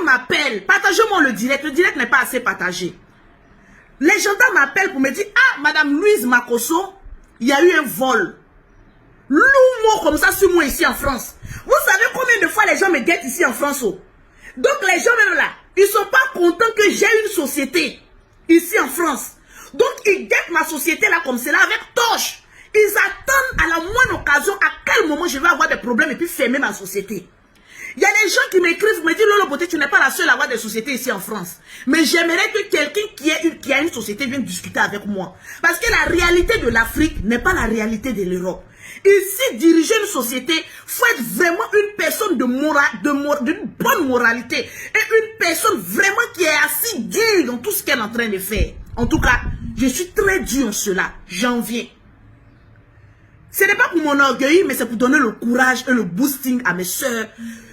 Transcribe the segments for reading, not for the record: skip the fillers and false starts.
m'appellent, partagez-moi le direct n'est pas assez partagé. Les gendarmes m'appellent pour me dire, ah, Madame Louise Makosso, il y a eu un vol. Lourd comme ça sur moi ici en France. Vous savez combien de fois les gens me guettent ici en France? Oh? Donc les gens même là, ils sont pas contents que j'ai une société ici en France. Donc ils guettent ma société là comme cela avec torche. Ils attendent à la moindre occasion à quel moment je vais avoir des problèmes et puis fermer ma société. Il y a des gens qui m'écrivent, me disent, Lolo Beauté, tu n'es pas la seule à avoir des sociétés ici en France. Mais j'aimerais que quelqu'un qui a une société vienne discuter avec moi. Parce que la réalité de l'Afrique n'est pas la réalité de l'Europe. Ici, diriger une société, il faut être vraiment une personne d'une bonne moralité. Et une personne vraiment qui est assez dure dans tout ce qu'elle est en train de faire. En tout cas, je suis très dur en cela. J'en viens. Ce n'est pas pour mon orgueil, mais c'est pour donner le courage et le boosting à mes soeurs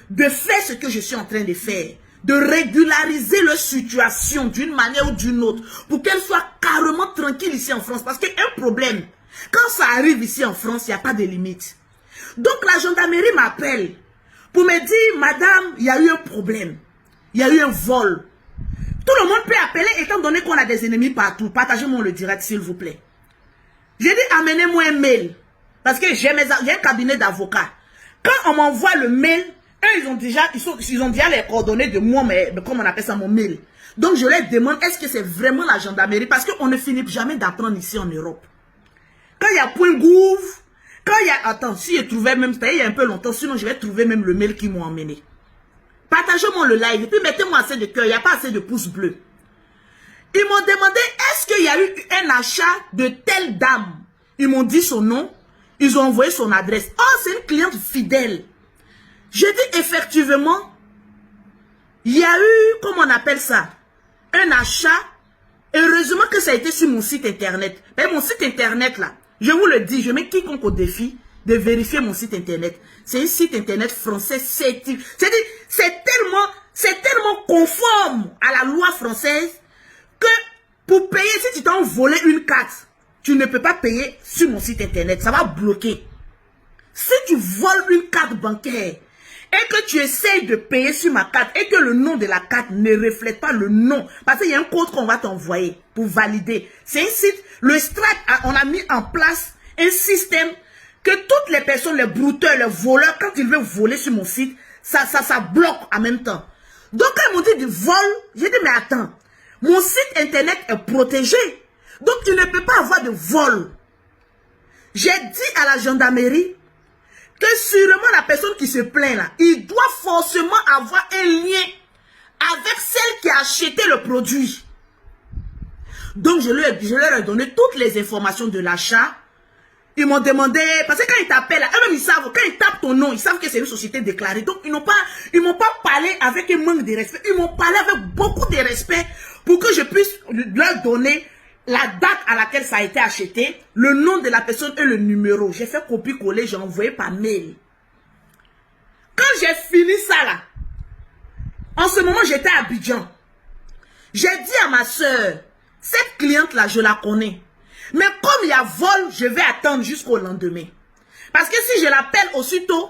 de faire ce que je suis en train de faire, de régulariser leur situation d'une manière ou d'une autre, pour qu'elles soient carrément tranquilles ici en France. Parce qu'un problème, quand ça arrive ici en France, il n'y a pas de limite. Donc la gendarmerie m'appelle pour me dire, madame, il y a eu un problème, il y a eu un vol. Tout le monde peut appeler, étant donné qu'on a des ennemis partout. Partagez-moi le direct, s'il vous plaît. J'ai dit, amenez-moi un mail, parce que j'ai un cabinet d'avocats. Quand on m'envoie le mail, eux, ils ont déjà les coordonnées de moi, mais comme on appelle ça, mon mail. Donc, je leur demande, est-ce que c'est vraiment la gendarmerie? Parce qu'on ne finit jamais d'apprendre ici en Europe. Quand il y a point gouv, quand il y a... Attends, si je trouvais même, il y a un peu longtemps, sinon je vais trouver même le mail qu'ils m'ont emmené. Partagez-moi le live, et puis mettez-moi assez de cœur, il n'y a pas assez de pouces bleus. Ils m'ont demandé, est-ce qu'il y a eu un achat de telle dame? Ils m'ont dit son nom, ils ont envoyé son adresse. Oh, c'est une cliente fidèle. J'ai dit effectivement, il y a eu, comment on appelle ça, un achat. Heureusement que ça a été sur mon site internet. Mais mon site internet là, je vous le dis, je mets quiconque au défi de vérifier mon site internet. C'est un site internet français certifié. C'est tellement conforme à la loi française que pour payer, si tu t'as volé une carte, tu ne peux pas payer sur mon site internet. Ça va bloquer. Si tu voles une carte bancaire et que tu essayes de payer sur ma carte et que le nom de la carte ne reflète pas le nom, parce qu'il y a un code qu'on va t'envoyer pour valider. C'est un site, le Stripe, on a mis en place un système que toutes les personnes, les brouteurs, les voleurs, quand ils veulent voler sur mon site, ça bloque en même temps. Donc quand ils m'ont dit du vol, j'ai dit mais attends, mon site internet est protégé, donc tu ne peux pas avoir de vol. J'ai dit à la gendarmerie que sûrement la personne qui se plaint là, il doit forcément avoir un lien avec celle qui a acheté le produit. Donc je leur ai donné toutes les informations de l'achat. Ils m'ont demandé, parce que quand ils t'appellent, eux-mêmes ils savent, quand ils tapent ton nom, ils savent que c'est une société déclarée. Donc ils m'ont pas parlé avec un manque de respect, ils m'ont parlé avec beaucoup de respect pour que je puisse leur donner la date à laquelle ça a été acheté, le nom de la personne et le numéro. J'ai fait copier-coller, j'ai envoyé par mail. Quand j'ai fini ça là, en ce moment j'étais à Abidjan. J'ai dit à ma soeur, cette cliente là je la connais. Mais comme il y a vol, je vais attendre jusqu'au lendemain. Parce que si je l'appelle aussitôt,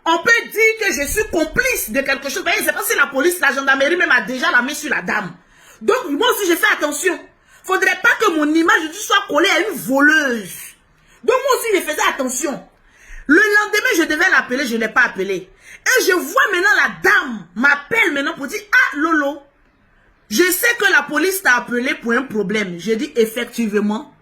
on peut dire que je suis complice de quelque chose. C'est pas si la police, la gendarmerie même a déjà la main sur la dame. Donc moi aussi je fais attention. Faudrait pas que mon image soit collée à une voleuse. Donc moi aussi je faisais attention. Le lendemain je devais l'appeler, je ne l'ai pas appelé. Et je vois maintenant la dame m'appelle maintenant pour dire, ah Lolo, je sais que la police t'a appelé pour un problème. J'ai dit effectivement,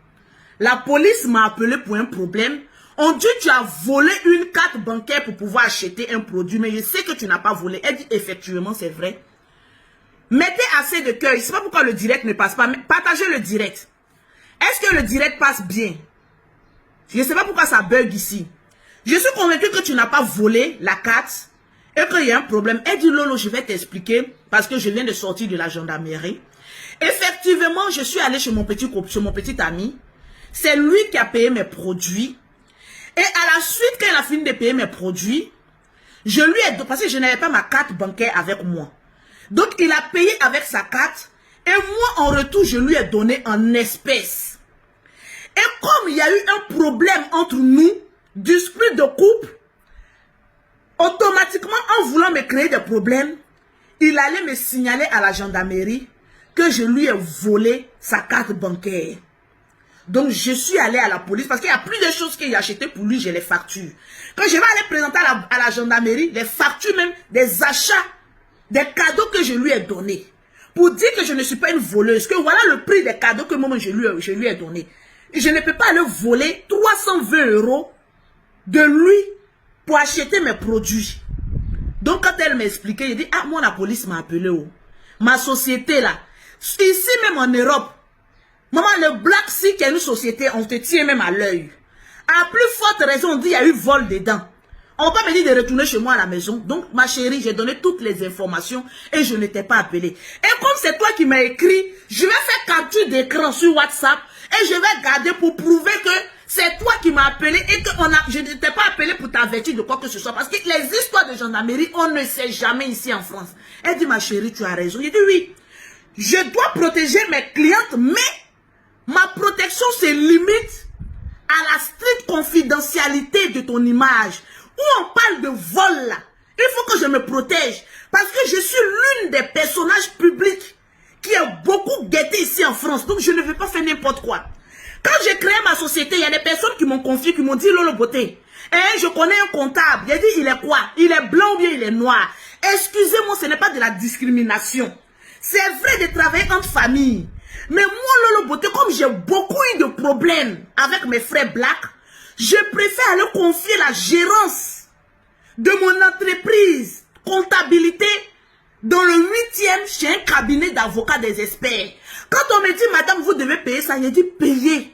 la police m'a appelé pour un problème. On dit tu as volé une carte bancaire pour pouvoir acheter un produit, mais je sais que tu n'as pas volé. Elle dit effectivement c'est vrai. Mettez assez de cœur. Je ne sais pas pourquoi le direct ne passe pas. Mais partagez le direct. Est-ce que le direct passe bien? Je ne sais pas pourquoi ça bug ici. Je suis convaincu que tu n'as pas volé la carte et qu'il y a un problème. Elle dit Lolo, je vais t'expliquer parce que je viens de sortir de la gendarmerie. Effectivement, je suis allé chez mon petit ami. C'est lui qui a payé mes produits. Et à la suite, quand il a fini de payer mes produits, je lui ai donné, parce que je n'avais pas ma carte bancaire avec moi. Donc, il a payé avec sa carte. Et moi, en retour, je lui ai donné en espèces. Et comme il y a eu un problème entre nous, dispute de couple, automatiquement, en voulant me créer des problèmes, il allait me signaler à la gendarmerie que je lui ai volé sa carte bancaire. Donc, je suis allée à la police parce qu'il y a plus de choses qu'il a achetées pour lui, j'ai les factures. Quand je vais aller présenter à la gendarmerie, les factures même, des achats, des cadeaux que je lui ai donnés. Pour dire que je ne suis pas une voleuse, que voilà le prix des cadeaux que moi je lui ai donné. Et je ne peux pas aller voler 320 € de lui pour acheter mes produits. Donc, quand elle m'a expliqué, elle dit, ah, moi, la police m'a appelé. Oh. Ma société, là, ici même en Europe, maman, le Black Sea, qui est une société, on te tient même à l'œil. À plus forte raison, on dit, il y a eu vol dedans. On va pas me dire de retourner chez moi à la maison. Donc, ma chérie, j'ai donné toutes les informations et je ne t'ai pas appelé. Et comme c'est toi qui m'as écrit, je vais faire capture d'écran sur WhatsApp et je vais garder pour prouver que c'est toi qui m'as appelé et que je ne t'ai pas appelé pour t'avertir de quoi que ce soit. Parce que les histoires de gendarmerie, on ne sait jamais ici en France. Elle dit, ma chérie, tu as raison. J'ai dit, oui, je dois protéger mes clientes, mais ma protection se limite à la stricte confidentialité de ton image. Où on parle de vol là, il faut que je me protège. Parce que je suis l'une des personnages publics qui est beaucoup guetté ici en France. Donc je ne vais pas faire n'importe quoi. Quand j'ai créé ma société, il y a des personnes qui m'ont confié, qui m'ont dit, Lolo Beauté, je connais un comptable. J'ai dit, il est quoi? Il est blanc ou bien il est noir? Excusez-moi, ce n'est pas de la discrimination. C'est vrai de travailler entre familles. Mais moi, Lolo Beauté, comme j'ai beaucoup eu de problèmes avec mes frères blacks, je préfère aller confier la gérance de mon entreprise, comptabilité, dans le 8e chez un cabinet d'avocats des experts. Quand on me dit, madame, vous devez payer ça, j'ai dit, payer.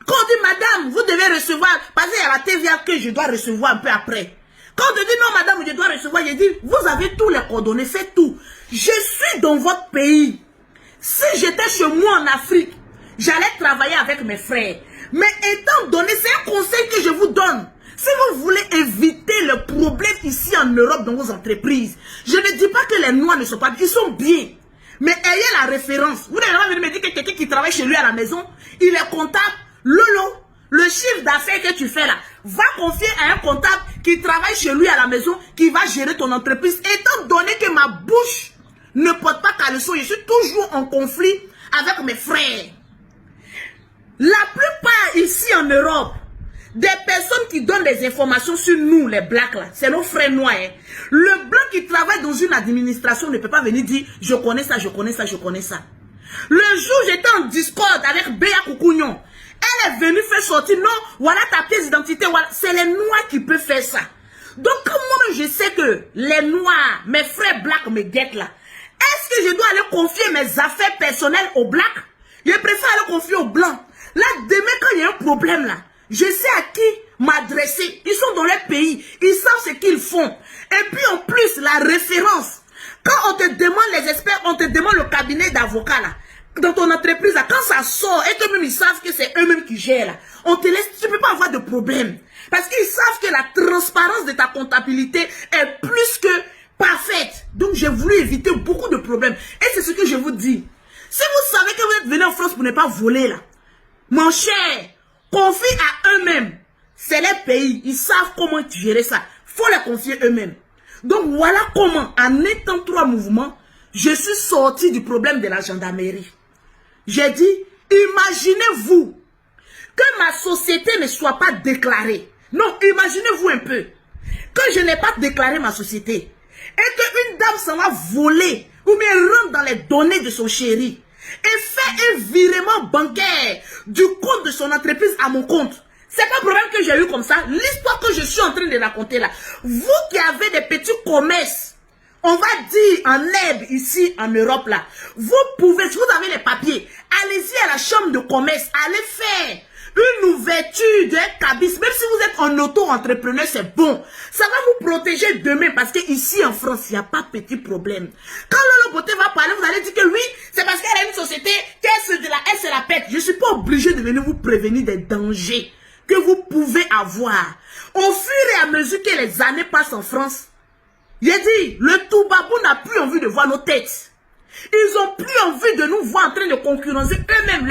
Quand on dit, madame, vous devez recevoir, parce qu'il y a la TVA que je dois recevoir un peu après. Quand on dit, non, madame, je dois recevoir, j'ai dit, vous avez tous les coordonnées, faites tout. Je suis dans votre pays. Si j'étais chez moi en Afrique, j'allais travailler avec mes frères. Mais étant donné, c'est un conseil que je vous donne. Si vous voulez éviter le problème ici en Europe dans vos entreprises, je ne dis pas que les Noirs ne sont pas bien, ils sont bien. Mais ayez la référence. Vous n'allez pas venir me dire que quelqu'un qui travaille chez lui à la maison, il est comptable. Lolo, le chiffre d'affaires que tu fais là, va confier à un comptable qui travaille chez lui à la maison, qui va gérer ton entreprise. Étant donné que ma bouche ne porte pas caleçon, je suis toujours en conflit avec mes frères. La plupart ici en Europe, des personnes qui donnent des informations sur nous, les blacks là, c'est nos frères noirs. Hein. Le blanc qui travaille dans une administration ne peut pas venir dire « je connais ça, je connais ça, je connais ça ». Le jour j'étais en Discord avec Béa Koukouignon, elle est venue faire sortir, non, voilà ta pièce d'identité, voilà. C'est les noirs qui peuvent faire ça. Donc comme moi je sais que les noirs, mes frères blacks me guettent là, est-ce que je dois aller confier mes affaires personnelles aux blacks? Je préfère aller confier aux blancs. Là, demain, quand il y a un problème là, je sais à qui m'adresser. Ils sont dans leur pays. Ils savent ce qu'ils font. Et puis en plus, la référence. Quand on te demande les experts, on te demande le cabinet d'avocats là. Dans ton entreprise là, quand ça sort et que même ils savent que c'est eux-mêmes qui gèrent là, on te laisse, tu ne peux pas avoir de problème. Parce qu'ils savent que la transparence de ta comptabilité est plus que parfaite. Donc j'ai voulu éviter beaucoup de problèmes. Et c'est ce que je vous dis. Si vous savez que vous êtes venu en France pour ne pas voler là, mon cher, confie à eux-mêmes. C'est les pays. Ils savent comment gérer ça. Il faut les confier eux-mêmes. Donc voilà comment, en étant 3 mouvements, je suis sorti du problème de la gendarmerie. J'ai dit, imaginez-vous que ma société ne soit pas déclarée. Non, imaginez-vous un peu que je n'ai pas déclaré ma société et qu'une dame s'en va voler ou bien rentre dans les données de son chéri et fait un virement bancaire du compte de son entreprise à mon compte. C'est pas un problème que j'ai eu comme ça. L'histoire que je suis en train de raconter là. Vous qui avez des petits commerces, on va dire en herbe ici en Europe là, vous pouvez, si vous avez les papiers, allez-y à la chambre de commerce, allez faire une ouverture d'un cabis. Même si vous êtes en auto-entrepreneur, c'est bon. Ça va vous protéger demain parce que ici en France, il n'y a pas petit problème. Quand Lolo Beauté va parler, vous allez dire que oui, c'est parce qu'elle a une société, qu'elle se la pète. Je ne suis pas obligé de venir vous prévenir des dangers que vous pouvez avoir. Au fur et à mesure que les années passent en France, j'ai dit, le Toubabou n'a plus envie de voir nos têtes. Ils n'ont plus envie de nous voir en train de concurrencer eux-mêmes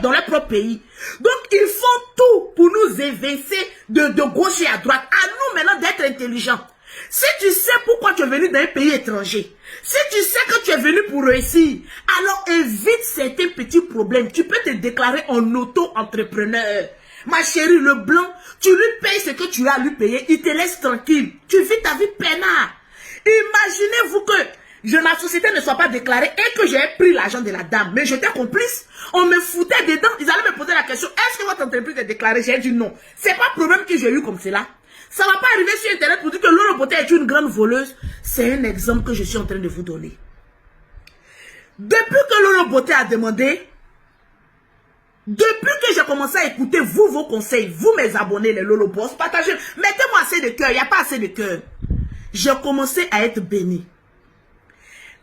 dans leur propre pays. Donc, ils font tout pour nous évincer de gauche et à droite. À nous maintenant d'être intelligents. Si tu sais pourquoi tu es venu dans un pays étranger, si tu sais que tu es venu pour réussir, alors évite certains petits problèmes. Tu peux te déclarer en auto-entrepreneur. Ma chérie, le blanc, tu lui payes ce que tu as à lui payer, il te laisse tranquille. Tu vis ta vie peinard. Imaginez-vous que ma société ne soit pas déclarée et que j'ai pris l'argent de la dame. Mais j'étais complice. On me foutait dedans. Ils allaient me poser la question, est-ce que votre entreprise est déclarée? J'ai dit non. C'est pas le problème que j'ai eu comme cela. Ça ne va pas arriver sur Internet pour dire que Lolo Beauté est une grande voleuse. C'est un exemple que je suis en train de vous donner. Depuis que Lolo Beauté a demandé, depuis que j'ai commencé à écouter vous, vos conseils, vous mes abonnés, les Lolo Boss, partagez, mettez-moi assez de cœur, il n'y a pas assez de cœur. J'ai commencé à être béni.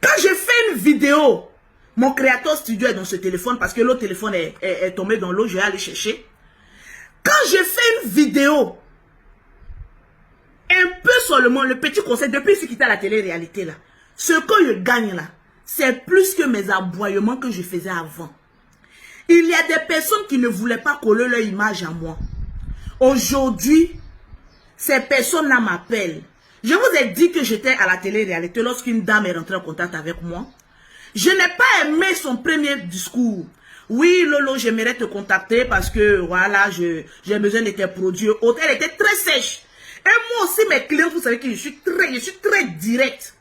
Quand j'ai fait une vidéo, mon créateur studio est dans ce téléphone parce que l'autre téléphone est tombé dans l'eau, je vais aller chercher. Quand j'ai fait une vidéo, un peu seulement, le petit conseil, depuis que je quitté la télé-réalité là, ce que je gagne là, c'est plus que mes aboiements que je faisais avant. Il y a des personnes qui ne voulaient pas coller leur image à moi. Aujourd'hui, ces personnes-là m'appellent. Je vous ai dit que j'étais à la télé-réalité lorsqu'une dame est rentrée en contact avec moi. Je n'ai pas aimé son premier discours. Oui, Lolo, j'aimerais te contacter parce que, voilà, j'ai besoin de tes produits. Elle était très sèche. Et moi aussi, mes clients, vous savez que je suis très direct.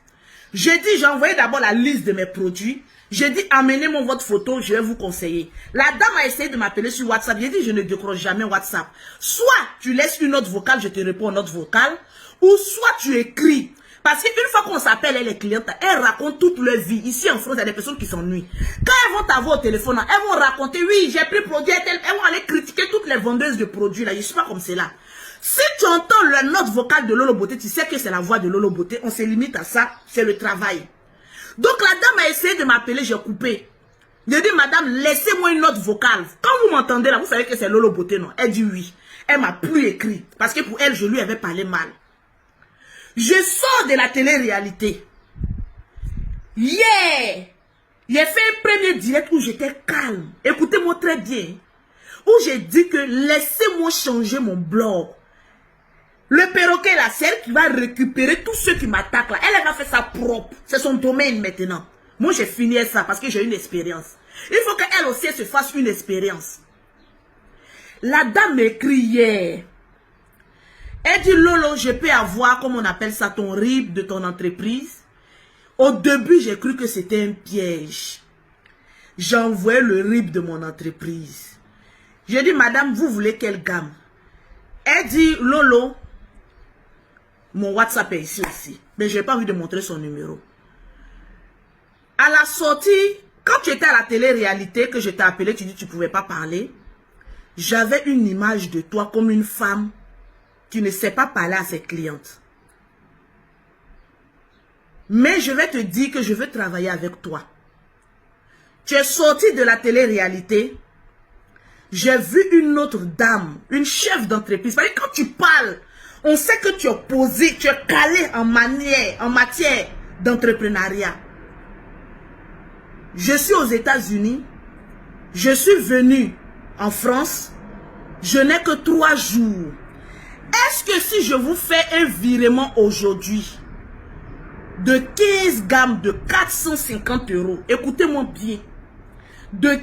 J'ai dit, j'ai envoyé d'abord la liste de mes produits. J'ai dit, amenez-moi votre photo, je vais vous conseiller. La dame a essayé de m'appeler sur WhatsApp. J'ai dit, je ne décroche jamais WhatsApp. Soit tu laisses une note vocale, je te réponds en note vocale. Ou soit tu écris. Parce qu'une fois qu'on s'appelle, les clientes, elles racontent toute leur vie. Ici en France, il y a des personnes qui s'ennuient. Quand elles vont t'avoir au téléphone, elles vont raconter, oui, j'ai pris produit, elles vont aller critiquer toutes les vendeuses de produits. Là, je ne suis pas comme cela. Si tu entends la note vocale de Lolo Beauté, tu sais que c'est la voix de Lolo Beauté. On se limite à ça, c'est le travail. Donc la dame a essayé de m'appeler, j'ai coupé. J'ai dit, madame, laissez-moi une note vocale. Quand vous m'entendez là, vous savez que c'est Lolo Beauté, non? Elle dit oui. Elle m'a plus écrit. Parce que pour elle, je lui avais parlé mal. Je sors de la télé-réalité. Yeah! J'ai fait un premier direct où j'étais calme. Écoutez-moi très bien. Où j'ai dit que laissez-moi changer mon blog. Le perroquet là, c'est elle qui va récupérer tous ceux qui m'attaquent là. Elle va faire ça propre. C'est son domaine maintenant. Moi, j'ai fini ça parce que j'ai une expérience. Il faut qu'elle aussi se fasse une expérience. La dame m'écrit hier. Elle dit, Lolo, je peux avoir, comme on appelle ça, ton RIB de ton entreprise. Au début, j'ai cru que c'était un piège. J'ai envoyé le RIB de mon entreprise. J'ai dit, madame, vous voulez quelle gamme? Elle dit, Lolo, mon WhatsApp est ici aussi. Mais je n'ai pas envie de montrer son numéro. À la sortie, quand tu étais à la télé-réalité, que je t'ai appelé, tu dis que tu ne pouvais pas parler. J'avais une image de toi comme une femme qui ne sait pas parler à ses clientes. Mais je vais te dire que je veux travailler avec toi. Tu es sorti de la télé-réalité. J'ai vu une autre dame, une chef d'entreprise. Quand tu parles, on sait que tu es posé, tu es calé en matière d'entrepreneuriat. Je suis aux États-Unis. Je suis venu en France. Je n'ai que 3 jours. Est-ce que si je vous fais un virement aujourd'hui de 15 gammes de 450 €, écoutez-moi bien, de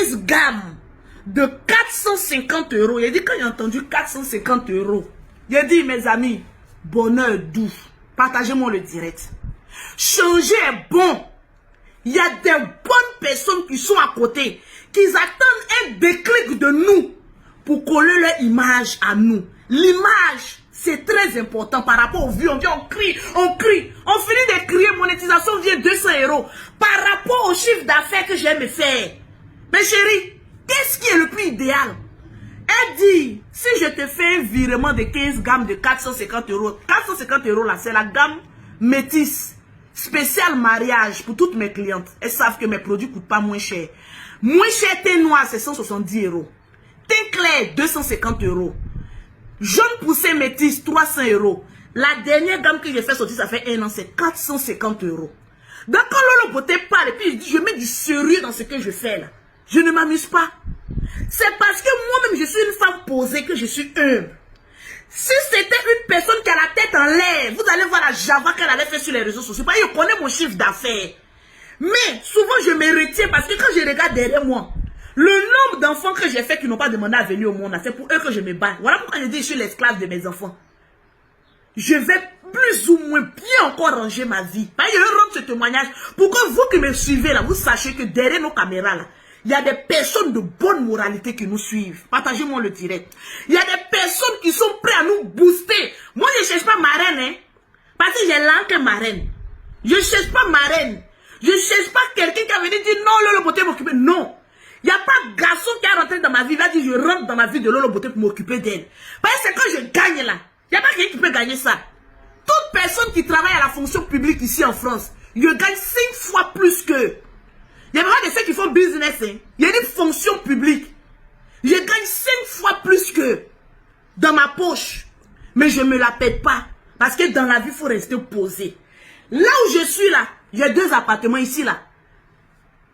15 gammes de 450 €, il dit quand j'ai entendu 450 €, j'ai dit mes amis, bonheur doux, partagez-moi le direct. Changer est bon. Il y a des bonnes personnes qui sont à côté, qui attendent un déclic de nous pour coller leur image à nous. L'image, c'est très important par rapport aux vues. On dit, on crie. On finit de crier, monétisation vient 200 € par rapport au chiffre d'affaires que j'aime faire. Mais chérie, qu'est-ce qui est le plus idéal? Elle dit, si je te fais un virement de 15 gammes de 450 €, 450 € là, c'est la gamme métisse, spécial mariage pour toutes mes clientes. Elles savent que mes produits ne coûtent pas moins cher. Moins cher, thé noir, c'est 170 €. Thé clair, 250 €. Jaune poussé métis, 300 €. La dernière gamme que j'ai fait sortir, ça fait 1 an, c'est 450 €. Donc quand Lolo Beauté parle, et puis je dis, je mets du sérieux dans ce que je fais là. Je ne m'amuse pas. C'est parce que moi-même, je suis une femme posée que je suis humble. Si c'était une personne qui a la tête en l'air, vous allez voir la java qu'elle avait fait sur les réseaux sociaux. Je connais mon chiffre d'affaires. Mais souvent, je me retiens parce que quand je regarde derrière moi, le nombre d'enfants que j'ai fait qui n'ont pas demandé à venir au monde, c'est pour eux que je me bats. Voilà pourquoi je dis que je suis l'esclave de mes enfants. Je vais plus ou moins bien encore ranger ma vie. Je vais rendre ce témoignage pour que vous qui me suivez là, vous sachiez que derrière nos caméras là, il y a des personnes de bonne moralité qui nous suivent. Partagez-moi le direct. Il y a des personnes qui sont prêtes à nous booster. Moi, je ne cherche pas marraine, hein. Parce que j'ai l'encre marraine. Je ne cherche pas marraine. Je ne cherche pas quelqu'un qui a venu dire non, Lolo Beauté m'occuper. Non. Il n'y a pas de garçon qui est rentré dans ma vie. Il a dit je rentre dans ma vie de Lolo Beauté pour m'occuper d'elle. Parce que c'est quand je gagne là. Il n'y a pas quelqu'un qui peut gagner ça. Toute personne qui travaille à la fonction publique ici en France, je gagne 5 fois plus que. Il y a pas de ceux qui font business. Hein. Il y a une fonction publique. Je gagne 5 fois plus que dans ma poche. Mais je ne me la pète pas. Parce que dans la vie, il faut rester posé. Là où je suis là, j'ai 2 appartements ici là.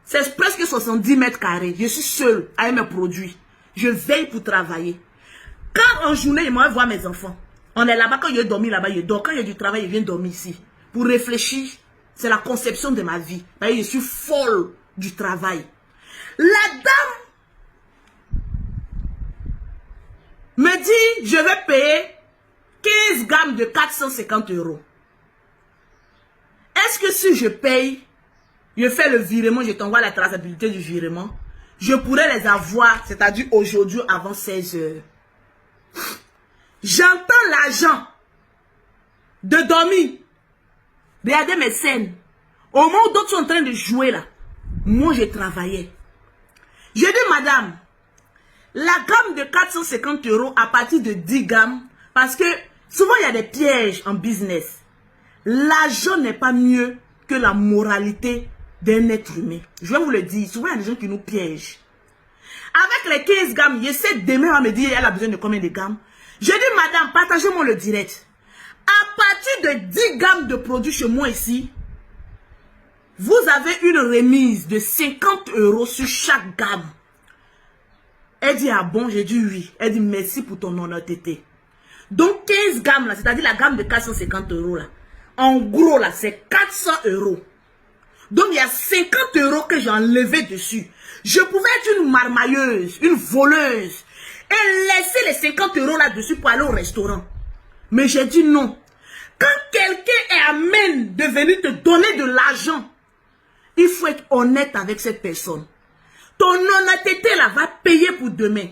C'est presque 70 mètres carrés. Je suis seule avec mes produits. Je veille pour travailler. Quand en journée, je m'en vais voir mes enfants. On est là-bas, quand je dormi là-bas, je dors. Quand il y a du travail, je viens dormir ici. Pour réfléchir, c'est la conception de ma vie. Je suis folle du travail. La dame me dit, je vais payer 15 gammes de 450 €. Est-ce que si je paye, je fais le virement, je t'envoie la traçabilité du virement, je pourrais les avoir, c'est-à-dire aujourd'hui avant 16 h. J'entends l'argent de dormir. Regardez mes scènes. Au moment où d'autres sont en train de jouer là, moi je travaillais. Je dis madame, la gamme de 450 € à partir de 10 gammes, parce que souvent il y a des pièges en business. L'argent n'est pas mieux que la moralité d'un être humain. Je vais vous le dire, souvent il y a des gens qui nous piègent. Avec les 15 gammes, j'essaie demain à me dire, elle a besoin de combien de gammes? Je dis, madame, partagez-moi le direct. À partir de 10 gammes de produits chez moi ici, vous avez une remise de 50 € sur chaque gamme. Elle dit, ah bon? J'ai dit oui. Elle dit, merci pour ton honnêteté. Donc 15 gammes là, c'est-à-dire la gamme de 450 € là. En gros là, c'est 400 €. Donc il y a 50 € que j'ai enlevé dessus. Je pouvais être une marmailleuse, une voleuse, et laisser les 50 € là-dessus pour aller au restaurant. Mais j'ai dit non. Quand quelqu'un est amène de venir te donner de l'argent, il faut être honnête avec cette personne. Ton honnêteté là va payer pour demain.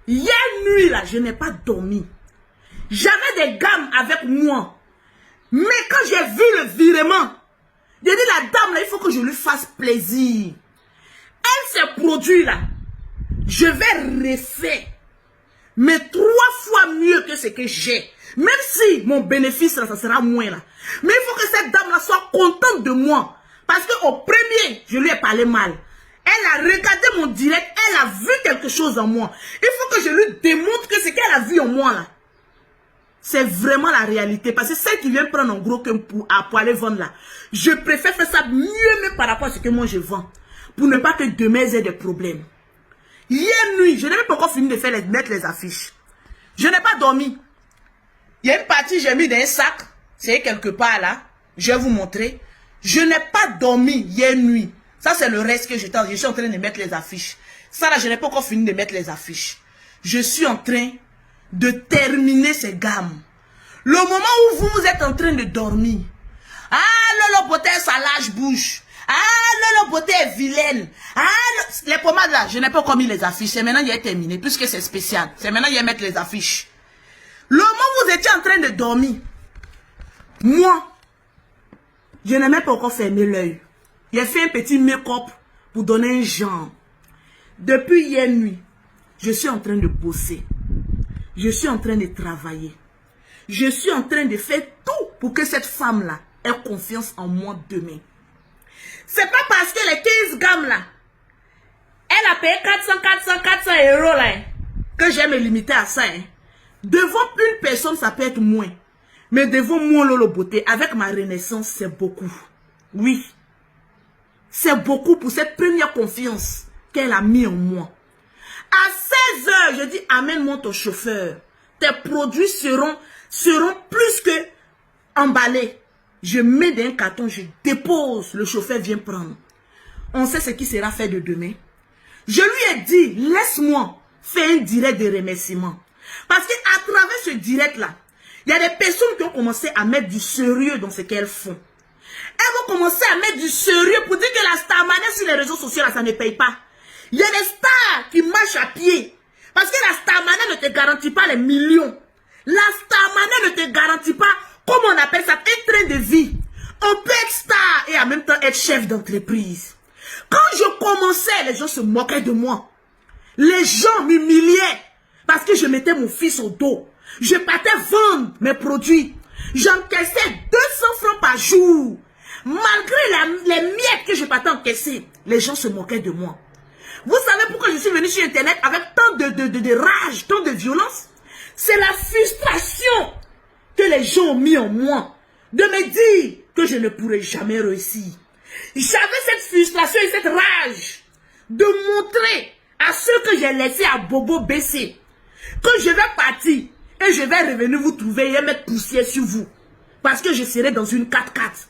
Hier nuit là, je n'ai pas dormi. J'avais des gammes avec moi. Mais quand j'ai vu le virement, j'ai dit la dame là, il faut que je lui fasse plaisir. Elle s'est produit là. Je vais refaire. Mais 3 fois mieux que ce que j'ai. Même si mon bénéfice là, ça sera moins là. Mais il faut que cette dame là soit contente de moi. Parce qu'au premier, je lui ai parlé mal. Elle a regardé mon direct, elle a vu quelque chose en moi. Il faut que je lui démontre que ce qu'elle a vu en moi là, c'est vraiment la réalité. Parce que celle qui vient prendre en gros pour aller vendre là, je préfère faire ça mieux même par rapport à ce que moi je vends. Pour ne pas que demain j'ai des problèmes. Hier nuit, je n'ai même pas encore fini de mettre les affiches. Je n'ai pas dormi. Il y a une partie, j'ai mis dans un sac. C'est quelque part là. Je vais vous montrer. Je n'ai pas dormi hier nuit. Ça, c'est le reste que je suis en train de mettre les affiches. Ça, là, je n'ai pas encore fini de mettre les affiches. Je suis en train de terminer ces gammes. Le moment où vous êtes en train de dormir. Ah, Lolo Beauté, sa lâche bouche. Ah, Lolo Beauté est vilaine. Ah, les pommades là, je n'ai pas encore mis les affiches. C'est maintenant qu'il est terminé, puisque c'est spécial. C'est maintenant qu'il y a mettre les affiches. Le moment où vous étiez en train de dormir, moi, je n'ai même pas encore fermé l'œil. J'ai fait un petit make-up pour donner un genre. Depuis hier nuit, je suis en train de bosser. Je suis en train de travailler. Je suis en train de faire tout pour que cette femme-là ait confiance en moi demain. C'est pas parce que les 15 gammes là, elle a payé 400 € là, que j'ai me limiter à ça. Hein. Devant une personne, ça peut être moins. Mais devant moi, Lolo Beauté, avec ma renaissance, c'est beaucoup. Oui. C'est beaucoup pour cette première confiance qu'elle a mis en moi. À 16 h, je dis, amène-moi ton chauffeur. tes produits seront plus que emballés. Je mets dans un carton, je dépose, le chauffeur vient prendre. On sait ce qui sera fait de demain. Je lui ai dit, laisse-moi faire un direct de remerciement. Parce qu'à travers ce direct-là, il y a des personnes qui ont commencé à mettre du sérieux dans ce qu'elles font. Elles vont commencer à mettre du sérieux pour dire que la starmania sur les réseaux sociaux, là, ça ne paye pas. Il y a des stars qui marchent à pied. Parce que la starmania ne te garantit pas les millions. La starmania ne te garantit pas, comment on appelle ça, un train de vie. On peut être star et en même temps être chef d'entreprise. Quand je commençais, les gens se moquaient de moi. Les gens m'humiliaient parce que je mettais mon fils au dos. Je partais vendre mes produits. J'encaissais 200 francs par jour. Malgré les miettes que je partais encaisser, les gens se moquaient de moi. Vous savez pourquoi je suis venu sur Internet avec tant de rage, tant de violence? C'est la frustration que les gens ont mis en moi de me dire que je ne pourrais jamais réussir. J'avais cette frustration et cette rage de montrer à ceux que j'ai laissés à Bobo baisser que je vais partir et je vais revenir vous trouver et mettre poussière sur vous. Parce que je serai dans une 4x4.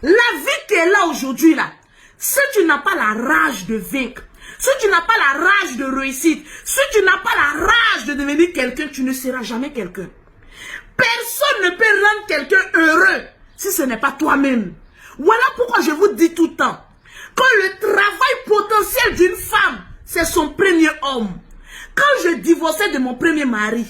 La vie qui est là aujourd'hui, là, si tu n'as pas la rage de vaincre, si tu n'as pas la rage de réussite, si tu n'as pas la rage de devenir quelqu'un, tu ne seras jamais quelqu'un. Personne ne peut rendre quelqu'un heureux si ce n'est pas toi-même. Voilà pourquoi je vous dis tout le temps, que le travail potentiel d'une femme, c'est son premier homme. Quand je divorçais de mon premier mari,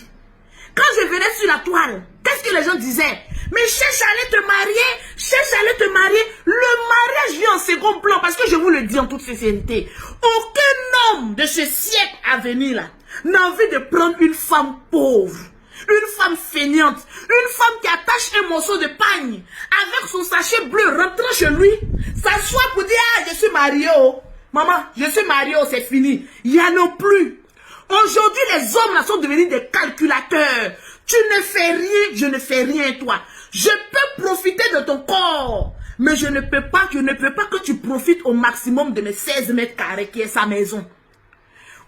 quand je venais sur la toile, qu'est-ce que les gens disaient? Mais cherche à aller te marier, cherche à aller te marier. Le mariage vient en second plan, parce que je vous le dis en toute sincérité, aucun homme de ce siècle à venir là n'a envie de prendre une femme pauvre, une femme feignante, une femme qui attache un morceau de pagne avec son sachet bleu, rentrant chez lui, s'assoit pour dire « Ah, je suis marié, oh. Maman, je suis marié, oh, c'est fini. » Il n'y en a plus. Aujourd'hui, les hommes là sont devenus des calculateurs. Tu ne fais rien, je ne fais rien, toi. Je peux profiter de ton corps, mais je ne peux pas que tu profites au maximum de mes 16 mètres carrés qui est sa maison.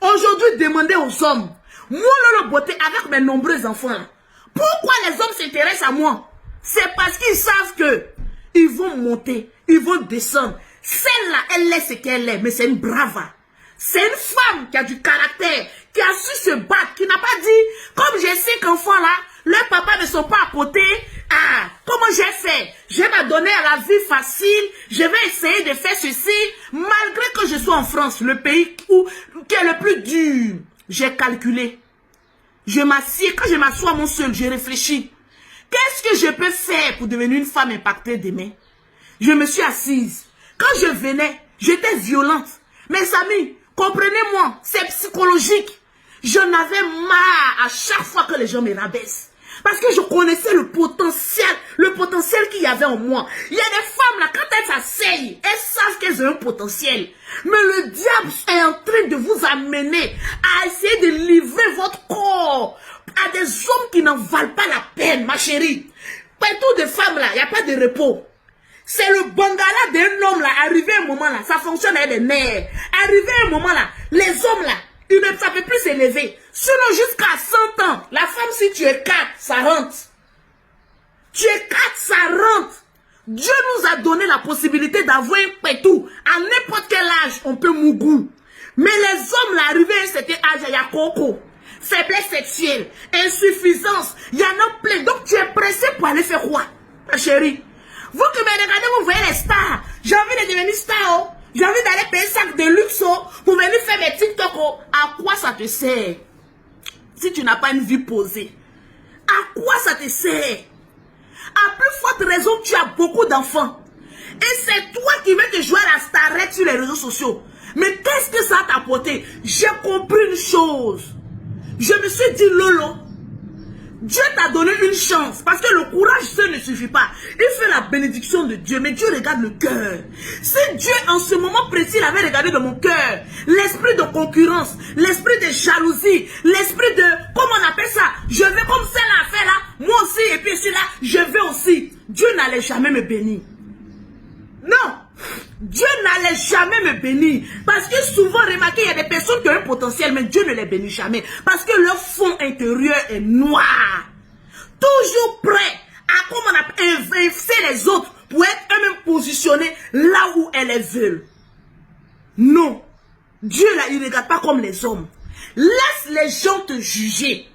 Aujourd'hui, demandez aux hommes, moi, la beauté avec mes nombreux enfants, pourquoi les hommes s'intéressent à moi? C'est parce qu'ils savent que ils vont monter, ils vont descendre. Celle-là, elle est ce qu'elle est, mais c'est une brava. C'est une femme qui a du caractère, qui a su se battre, qui n'a pas dit, comme j'ai 5 enfants là, leurs papas ne sont pas à côté. Ah, comment j'ai fait? Je vais m'adonner à la vie facile, je vais essayer de faire ceci, malgré que je sois en France, le pays qui est le plus dur. J'ai calculé. Je m'assieds, quand je m'assois mon seul, je réfléchis. Qu'est-ce que je peux faire pour devenir une femme impactée demain? Je me suis assise. Quand je venais, j'étais violente. Mes amis, comprenez-moi, c'est psychologique. J'en avais marre à chaque fois que les gens me rabaissent. Parce que je connaissais le potentiel qu'il y avait en moi. Il y a des femmes là, quand elles s'asseyent, elles savent qu'elles ont un potentiel. Mais le diable est en train de vous amener à essayer de livrer votre corps à des hommes qui n'en valent pas la peine, ma chérie. Partout de femmes là, il n'y a pas de repos. C'est le bangala d'un homme là, arrivé un moment là, ça fonctionne avec des nerfs. Arrivé un moment là, les hommes là, ils ne savent plus s'élever. Sinon jusqu'à 100 ans, la femme si tu es 4, ça rentre. Tu es 4, ça rentre. Dieu nous a donné la possibilité d'avoir un pétou. À n'importe quel âge, on peut mougou. Mais les hommes là, arrivés à un certain âge, il y a coco. Faiblesse sexuelle, insuffisance, il y en a plein. Donc tu es pressé pour aller faire quoi, ma chérie? Vous qui me regardez, vous voyez les stars. J'ai envie de devenir star, oh. J'ai envie d'aller payer un sac de luxe, oh, pour venir faire mes TikTok, oh. À quoi ça te sert? Si tu n'as pas une vie posée, à quoi ça te sert? À plus forte raison, tu as beaucoup d'enfants. Et c'est toi qui veux te jouer à la starette sur les réseaux sociaux. Mais qu'est-ce que ça t'a apporté? J'ai compris une chose. Je me suis dit, Lolo, Dieu t'a donné une chance. Parce que le courage seul ne suffit pas. Il fait la bénédiction de Dieu. Mais Dieu regarde le cœur. Si Dieu en ce moment précis avait regardé dans mon cœur l'esprit de concurrence, l'esprit de jalousie, l'esprit de, comment on appelle ça? Je veux comme ça l'a fait là, moi aussi, et puis celui-là, je veux aussi. Dieu n'allait jamais me bénir. Non. Dieu n'allait jamais me bénir. Parce que souvent, remarquez, il y a des personnes qui ont un potentiel, mais Dieu ne les bénit jamais. Parce que leur fond intérieur est noir. Toujours prêt à, comme on a inversé les autres, pour être eux-mêmes positionnés là où elles les veulent. Non. Dieu, là, il ne regarde pas comme les hommes. Laisse les gens te juger.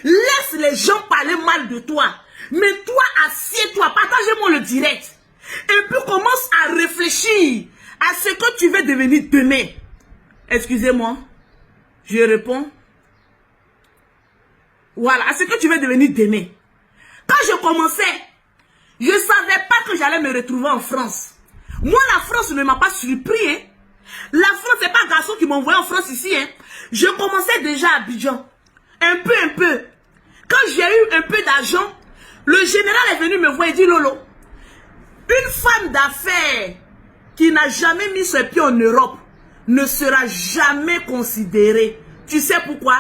Laisse les gens parler mal de toi. Mais toi, assieds-toi, partagez-moi le direct. Et puis commence à réfléchir à ce que tu veux devenir demain. Excusez-moi. Je réponds. Voilà, à ce que tu veux devenir demain. Quand je commençais, je ne savais pas que j'allais me retrouver en France. Moi, la France ne m'a pas surpris. Hein. La France, c'est pas un garçon qui m'a envoyé en France ici. Hein. Je commençais déjà à Abidjan. Un peu. Quand j'ai eu un peu d'argent, le général est venu me voir et dit, Lolo, une femme d'affaires qui n'a jamais mis ses pieds en Europe ne sera jamais considérée. Tu sais pourquoi?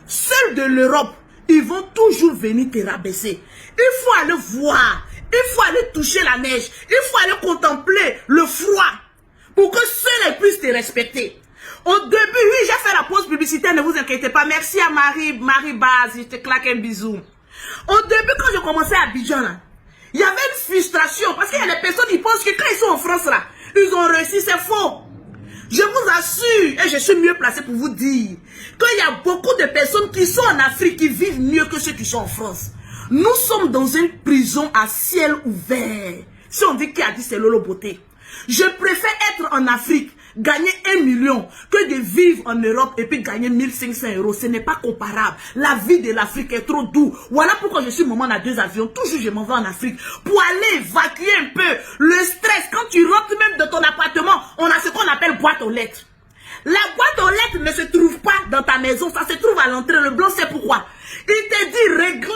Ceux de l'Europe, ils vont toujours venir te rabaisser. Il faut aller voir, il faut aller toucher la neige, il faut aller contempler le froid pour que ceux-là puissent te respecter. Au début, oui, j'ai fait la pause publicitaire, ne vous inquiétez pas. Merci à Marie Baz, je te claque un bisou. Au début, quand je commençais à Abidjan, là, il y avait une frustration parce qu'il y a des personnes qui pensent que quand ils sont en France, là, ils ont réussi, c'est faux. Je vous assure, et je suis mieux placé pour vous dire, qu'il y a beaucoup de personnes qui sont en Afrique qui vivent mieux que ceux qui sont en France. Nous sommes dans une prison à ciel ouvert. Si on dit qui a dit c'est Lolo Beauté. Je préfère être en Afrique, gagner 1 million, que de vivre en Europe et puis gagner 1500 €. Ce n'est pas comparable. La vie de l'Afrique est trop douce. Voilà pourquoi je suis maman à 2 avions. Toujours je m'en vais en Afrique pour aller évacuer un peu le stress. Quand tu rentres même de ton appartement, on a ce qu'on appelle boîte aux lettres. La boîte aux lettres ne se trouve pas dans ta maison, ça se trouve à l'entrée. Le blanc, c'est pourquoi. Il te dit,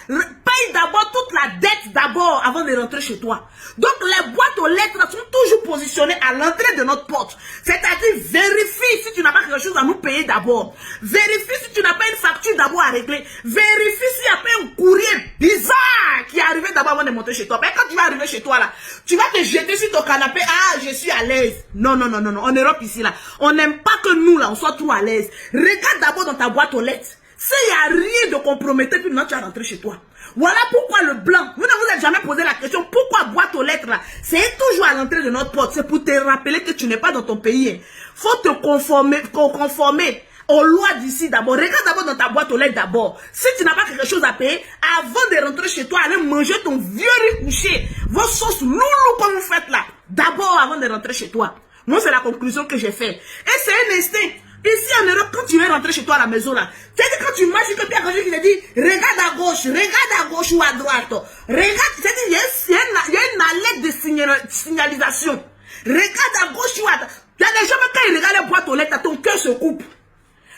paye d'abord toute la dette d'abord avant de rentrer chez toi. Donc les boîtes aux lettres sont toujours positionnées à l'entrée de notre porte. C'est-à-dire, vérifie si tu n'as pas quelque chose à nous payer d'abord. Vérifie si tu n'as pas une facture d'abord à régler. Vérifie s'il n'y a pas un courrier bizarre qui est arrivé d'abord avant de monter chez toi. Mais quand tu vas arriver chez toi là, tu vas te jeter sur ton canapé. Ah, je suis à l'aise. Non. En Europe ici là, on n'aime pas que nous là, on soit trop à l'aise. Regarde d'abord dans ta boîte aux lettres. S'il n'y a rien de compromettant, puis maintenant tu vas rentrer chez toi. Voilà pourquoi le blanc, vous ne vous êtes jamais posé la question, pourquoi boîte aux lettres là, c'est toujours à l'entrée de notre porte. C'est pour te rappeler que tu n'es pas dans ton pays. Faut te conformer aux lois d'ici d'abord. Regarde d'abord dans ta boîte aux lettres d'abord. Si tu n'as pas quelque chose à payer, avant de rentrer chez toi, allez manger ton vieux riz couché, vos sauces loulou comme vous faites là. D'abord avant de rentrer chez toi. Moi, c'est la conclusion que j'ai faite. Et c'est un instinct. Ici en Europe, quand tu veux rentrer chez toi à la maison là, tu sais quand tu marches, que tu as quelqu'un qui te dit, regarde à gauche ou à droite. Regarde, c'est-à-dire, il y a une alerte de signalisation. Regarde à gauche ou à droite. Il y a des gens, quand ils regardent les boîtes aux lettres, ton cœur se coupe.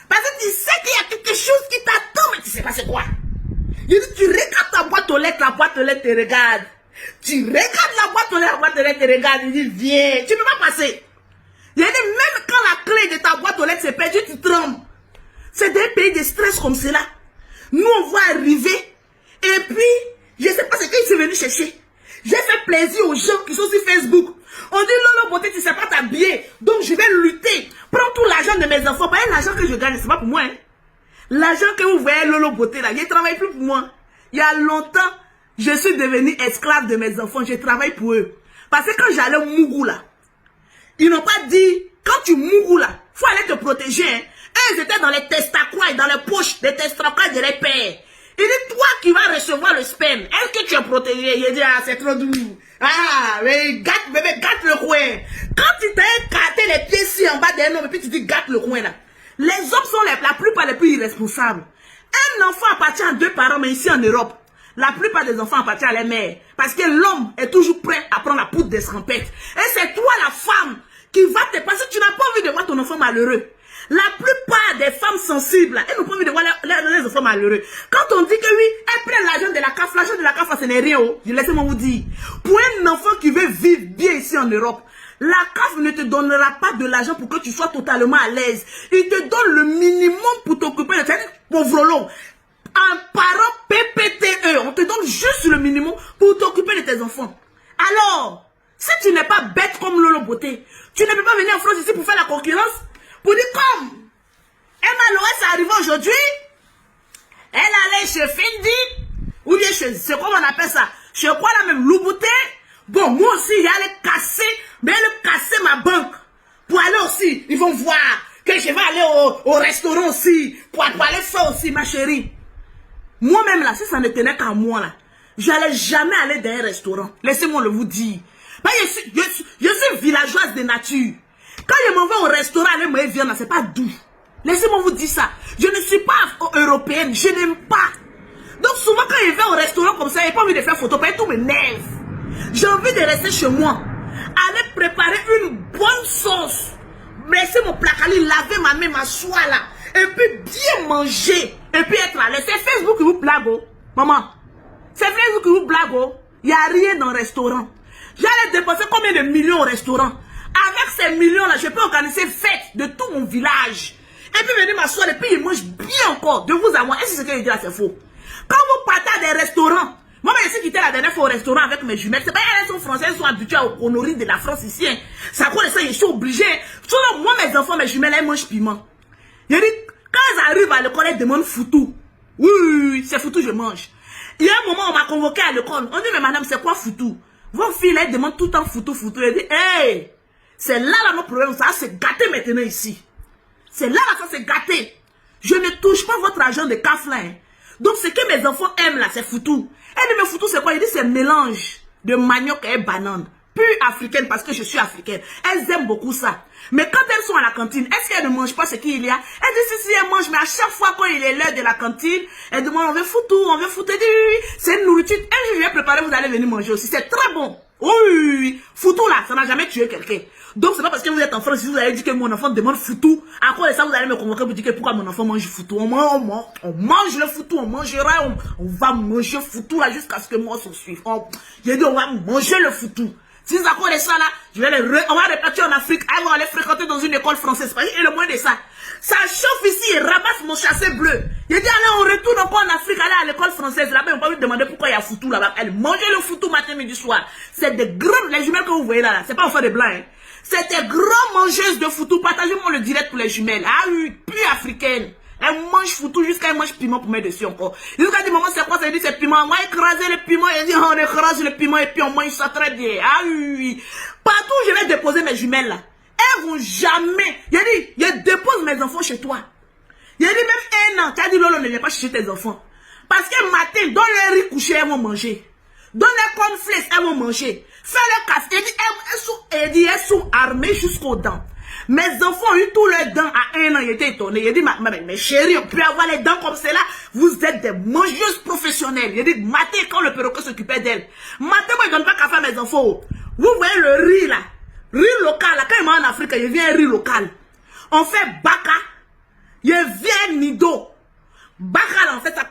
Parce que tu sais qu'il y a quelque chose qui t'attend, mais tu ne sais pas c'est quoi. Il dit, tu regardes ta boîte aux lettres, la boîte aux lettres te regarde. Tu regardes la boîte aux lettres, la boîte aux lettres te regarde. Il dit, viens, tu ne peux pas passer. Il dit, même quand la clé de ta boîte aux lettres s'est perdue, tu trembles. C'est des pays de stress comme cela. Nous, on va arriver. Et puis, je ne sais pas ce qu'ils sont venus chercher. J'ai fait plaisir aux gens qui sont sur Facebook. On dit, Lolo Beauté, tu ne sais pas t'habiller. Donc, je vais lutter. Prends tout l'argent de mes enfants. Pas l'argent que je gagne, ce n'est pas pour moi. Hein. L'argent que vous voyez, Lolo Beauté, là, je ne travaille plus pour moi. Il y a longtemps, je suis devenue esclave de mes enfants. Je travaille pour eux. Parce que quand j'allais au Mougou, là, ils n'ont pas dit, quand tu mourras là, il faut aller te protéger. Hein. Ils étaient dans les testacois, dans les poches des testacois de les pères. Il dit, toi qui vas recevoir le sperme, est-ce que tu es protégé? Il dit, ah, c'est trop doux. Ah, mais gâte, bébé, gâte le coin. Quand tu t'es écarté les pieds ici en bas d'un homme, et puis tu dis, gâte le coin là. Les hommes sont la plupart les plus irresponsables. Un enfant appartient à 2 parents, mais ici en Europe, la plupart des enfants appartiennent à les mères. Parce que l'homme est toujours prêt à prendre la poudre d'escampette. Et c'est toi la femme qui va te passer. Tu n'as pas envie de voir ton enfant malheureux. La plupart des femmes sensibles, elles n'ont pas envie de voir les enfants malheureux. Quand on dit que oui, elles prennent l'argent de la CAF, ce n'est rien. Laissez-moi vous dire. Pour un enfant qui veut vivre bien ici en Europe, la CAF ne te donnera pas de l'argent pour que tu sois totalement à l'aise. Il te donne le minimum pour t'occuper de tes pauvres. Un parent PPTE, on te donne juste le minimum pour t'occuper de tes enfants. Alors, si tu n'es pas bête comme Lolo Beauté, Tu ne peux pas venir en France ici pour faire la concurrence. Pour dire comme Emma Loès est arrivée aujourd'hui, elle allait chez Fendi, ou bien chez, c'est comment on appelle ça, chez quoi là même, Loubouté. Bon, moi aussi, j'allais casser, mais elle casser ma banque. Pour aller aussi, ils vont voir que je vais aller au restaurant aussi, pour aller faire aussi, ma chérie. Moi-même là, si ça ne tenait qu'à moi là, j'allais jamais aller dans un restaurant. Laissez-moi le vous dire. Je suis villageoise de nature. Quand je m'en vais au restaurant, aller me viande, c'est pas doux. Laissez-moi vous dire ça. Je ne suis pas européenne, je n'aime pas. Donc souvent quand je vais au restaurant comme ça, je n'ai pas envie de faire photo, parce que tout m'énerve. J'ai envie de rester chez moi, aller préparer une bonne sauce, laisser mon placali, laver ma main, m'asseoir là, et puis bien manger, et puis être à l'aise. C'est Facebook qui vous blague, oh. Maman. C'est Facebook qui vous blague, oh. Il n'y a rien dans le restaurant. J'allais dépenser combien de millions au restaurant? Avec ces millions-là, je peux organiser fête de tout mon village. Et puis venir m'asseoir, et puis ils mangent bien encore, de vous à moi. Est-ce que ce que je dis là, c'est faux? Quand vous partez à des restaurants, moi, je suis quitté la dernière fois au restaurant avec mes jumelles. C'est pas elles sont françaises, elles sont habituées aux honoris de la France ici. Hein. Ça cause ça, je suis obligé. Sinon, moi, mes enfants, mes jumelles, elles mangent piment. Je dis, quand elles arrivent à l'école, elles demandent foutou. Oui, c'est foutou, je mange. Il y a un moment, on m'a convoqué à l'école. On dit, mais madame, c'est quoi foutou? Vos filles, elles demandent tout le temps foutou, foutou. Elle dit, hey, c'est là notre problème. Ça s'est gâté maintenant ici. C'est là, ça s'est gâté. Je ne touche pas votre argent de caflin. Hein. Donc, ce que mes enfants aiment là, c'est foutou. Elle dit, mais foutou, c'est quoi? Il dit, c'est mélange de manioc et banane. Plus africaine, parce que je suis africaine. Elles aiment beaucoup ça. Mais quand elles sont à la cantine, est-ce qu'elles ne mangent pas ce qu'il y a? Elle dit, si, elles mangent, mais à chaque fois quand il est l'heure de la cantine, elle demande, on veut foutou, on veut foutou. Elle dit, oui, c'est une nourriture. Elle dit, je vais préparer, vous allez venir manger aussi. C'est très bon. Oui, foutou là, ça n'a jamais tué quelqu'un. Donc c'est pas parce que vous êtes en France, si vous allez dire que mon enfant demande foutou, à quoi de ça vous allez me convoquer pour dire que pourquoi mon enfant mange foutou. On mange le foutou, on mangera, on va manger foutou là jusqu'à ce que moi se suive. J'ai dit on va manger le foutou. Si à quoi de ça là, on va repartir en Afrique, elles vont aller fréquenter dans une école française. Et le moins de ça, ça chauffe ici et ramasse mon chassé bleu. J'ai dit allez on retourne encore en Afrique, aller à l'école française. Là-bas on va lui demander pourquoi il y a foutou là-bas. Elle mangeait le foutou matin, midi, soir. C'est des grandes, les jumelles que vous voyez là, c'est pas enfant de blanc. Hein. C'est des grandes mangeuses de foutou. Partagez-moi le direct pour les jumelles. Ah oui, plus africaine. Elle mange foutou jusqu'à elle mange piment pour mettre dessus encore. Jusqu'à dit maman c'est quoi? Ça dit c'est piment. On va écraser le piment. Elle dit on écrase le piment et puis on mange ça très bien. Ah oui. Partout où je vais déposer mes jumelles là, elles vont jamais. Il a dit, je dépose mes enfants chez toi. Il a dit même 1 an. Tu as dit Lolo ne viens pas chercher tes enfants. Parce que matin, dans le riz couché, elles vont manger. Dans les cornflakes, elles vont manger. Fais le café. Elle dit elles sont armées jusqu'aux dents. Mes enfants ont eu tous leurs dents à 1 an, ils étaient étonnés. Il dit, mais chérie, on peut avoir les dents comme cela. Vous êtes des mangeuses professionnelles. Il dit, matin, quand le perroquet s'occupait d'elle. Matin, moi, je ne donne pas café à mes enfants. Vous voyez le riz là. Riz local, là. Quand il m'a en Afrique, il vient un riz local. On fait baka. Il vient nido. Baka là, on fait ça,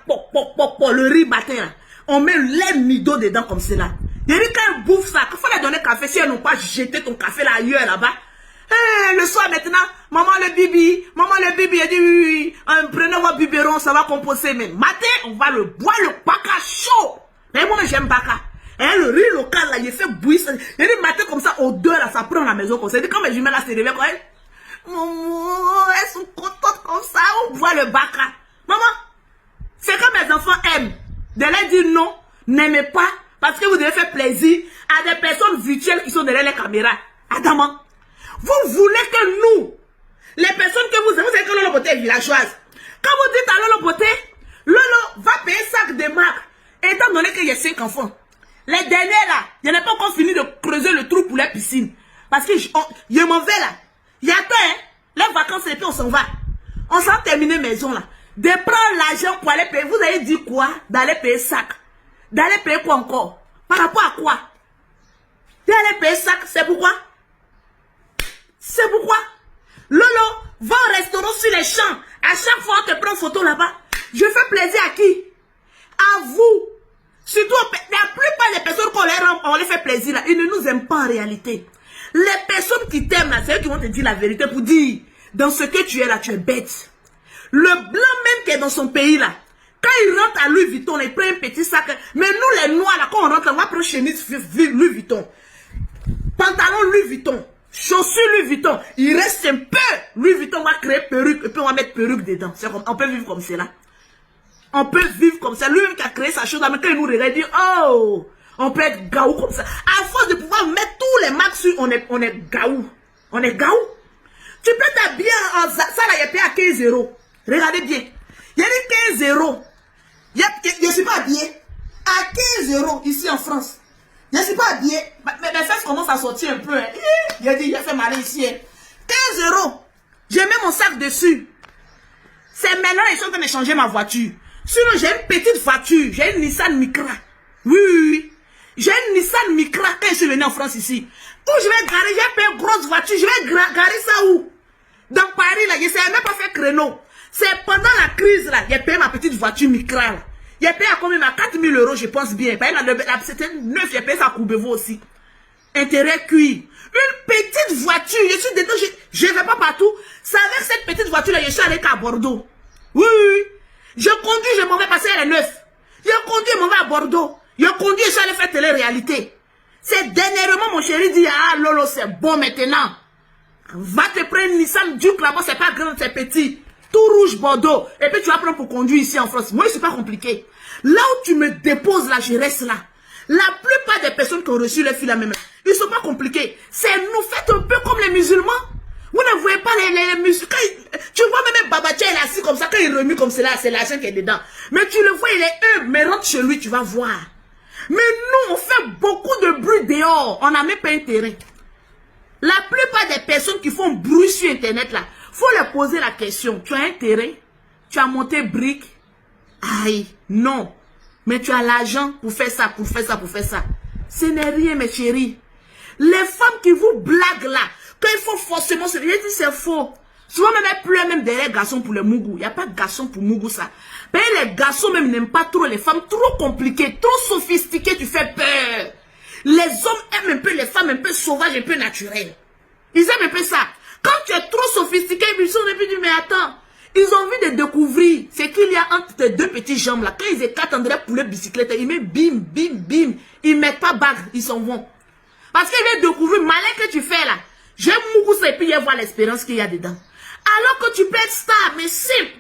le riz matin là. On met les nido dedans comme cela. Il dit, quand elle bouffe ça, il faut leur donner café. Si elles n'ont pas jeté ton café là ailleurs là-bas. Le soir maintenant, maman le bibi, elle dit oui, prenez votre biberon, ça va composer. Mais matin, on va le boire, le baka chaud. Mais moi j'aime baka. Et le riz local là, il fait bouillir. Il dit matin comme ça, odeur là, ça prend la maison comme ça. Il dit quand mes jumelles là se réveillent, maman, elles sont contentes comme ça, on boit le baka. Maman, c'est quand mes enfants aiment. De leur dire non, n'aimez pas, parce que vous devez faire plaisir à des personnes virtuelles qui sont derrière les caméras. Adamant. Vous voulez que nous, les personnes que vous savez que Lolo Poté est villageoise. Quand vous dites à Lolo Poté, Lolo va payer sac de marque. Étant donné qu'il y a 5 enfants. Les derniers là, je n'ai pas encore fini de creuser le trou pour les piscines. Parce que je m'en vais là. Il y a temps, hein, les vacances et puis on s'en va. On s'en termine maison là. De prendre l'argent pour aller payer. Vous avez dit quoi? D'aller payer sac. D'aller payer quoi encore? Par rapport à quoi? D'aller payer sac, c'est pourquoi? C'est pourquoi Lolo va au restaurant sur les champs. À chaque fois, on te prend photo là-bas. Je fais plaisir à qui? À vous. Surtout, la plupart des personnes qu'on les fait plaisir là, ils ne nous aiment pas en réalité. Les personnes qui t'aiment là, c'est eux qui vont te dire la vérité pour dire, dans ce que tu es là, tu es bête. Le blanc même qui est dans son pays là, quand il rentre à Louis Vuitton, il prend un petit sac. Mais nous les noirs là, quand on rentre, on va prendre chemise Louis Vuitton. Pantalon Louis Vuitton. Chaussures Louis Vuitton. Il reste un peu. Louis Vuitton va créer perruque et puis on va mettre perruque dedans. On peut vivre comme cela. On peut vivre comme ça. Lui qui a créé sa chose, mais quand il nous regarde, il dit, oh, on peut être gaou comme ça. À force de pouvoir mettre tous les marques sur, on est gaou. On est gaou. Tu peux t'habiller en ça là, il est payé à 15 €. Regardez bien. Il y a dit 15 €. Je ne suis pas habillé. À 15 € ici en France. Je ne suis pas habillé. Mais mes fesses commencent à sortir un peu. Hein. Il a dit, il a fait mal ici. Hein. 15 €. J'ai mis mon sac dessus. C'est maintenant ils sont en train de changer ma voiture. Sinon, j'ai une petite voiture. J'ai une Nissan Micra. Oui, oui, oui. J'ai une Nissan Micra quand je suis venu en France ici. Où je vais garer, j'ai payé une grosse voiture. Je vais garer ça où? Dans Paris, là, je ne sais même pas faire créneau. C'est pendant la crise, là, j'ai payé ma petite voiture Micra, là. J'ai payé à combien? À 4 000 €, je pense bien. C'était neuf, j'ai payé ça à Courbevoie aussi. Intérêt cuir. Une petite voiture, je suis dedans, je ne vais pas partout. C'est avec cette petite voiture-là, je suis allé à Bordeaux. Oui, oui, oui. Je conduis, je m'en vais passer à la 9. Je conduis, je m'en vais à Bordeaux. Je conduis, je suis allé faire télé-réalité. C'est dernièrement, mon chéri dit, ah, Lolo, c'est bon maintenant. Va te prendre une Nissan Duke là-bas, c'est pas grand, c'est petit. Tout rouge Bordeaux. Et puis tu vas prendre pour conduire ici en France. Moi, c'est pas compliqué. Là où tu me déposes là, je reste là. La plupart des personnes qui ont reçu les filles là même, ils sont pas compliqués. C'est nous, faites un peu comme les musulmans. Vous ne voyez pas les musulmans. Tu vois même Babatia, il est assis comme ça, quand il remue comme cela, c'est l'argent qui est dedans. Mais tu le vois, il est humble, mais rentre chez lui, tu vas voir. Mais nous, on fait beaucoup de bruit dehors. On n'a même pas un terrain. La plupart des personnes qui font bruit sur Internet là, faut leur poser la question. Tu as un terrain? Tu as monté briques? Aïe, non. Mais tu as l'argent pour faire ça, pour faire ça, pour faire ça. Ce n'est rien, mes chéris. Les femmes qui vous blaguent là, quand il faut forcément se dire, c'est faux. Souvent même, il pleut même derrière les garçons pour les mougou. Il n'y a pas de garçons pour mougou ça. Mais les garçons même n'aiment pas trop les femmes trop compliquées, trop sophistiquées, tu fais peur. Les hommes aiment un peu les femmes un peu sauvages, un peu naturelles. Ils aiment un peu ça. Quand tu es trop sophistiqué, ils sont un peu dit, mais attends. Ils ont envie de découvrir ce qu'il y a entre tes deux petites jambes là. Quand ils écartent André pour leur bicyclette, ils mettent bim, bim, bim. Ils mettent pas bague, ils s'en vont. Parce qu'ils veulent découvrir malin que tu fais là. J'aime beaucoup ça et puis ils voient l'espérance qu'il y a dedans. Alors que tu peux être star, mais simple.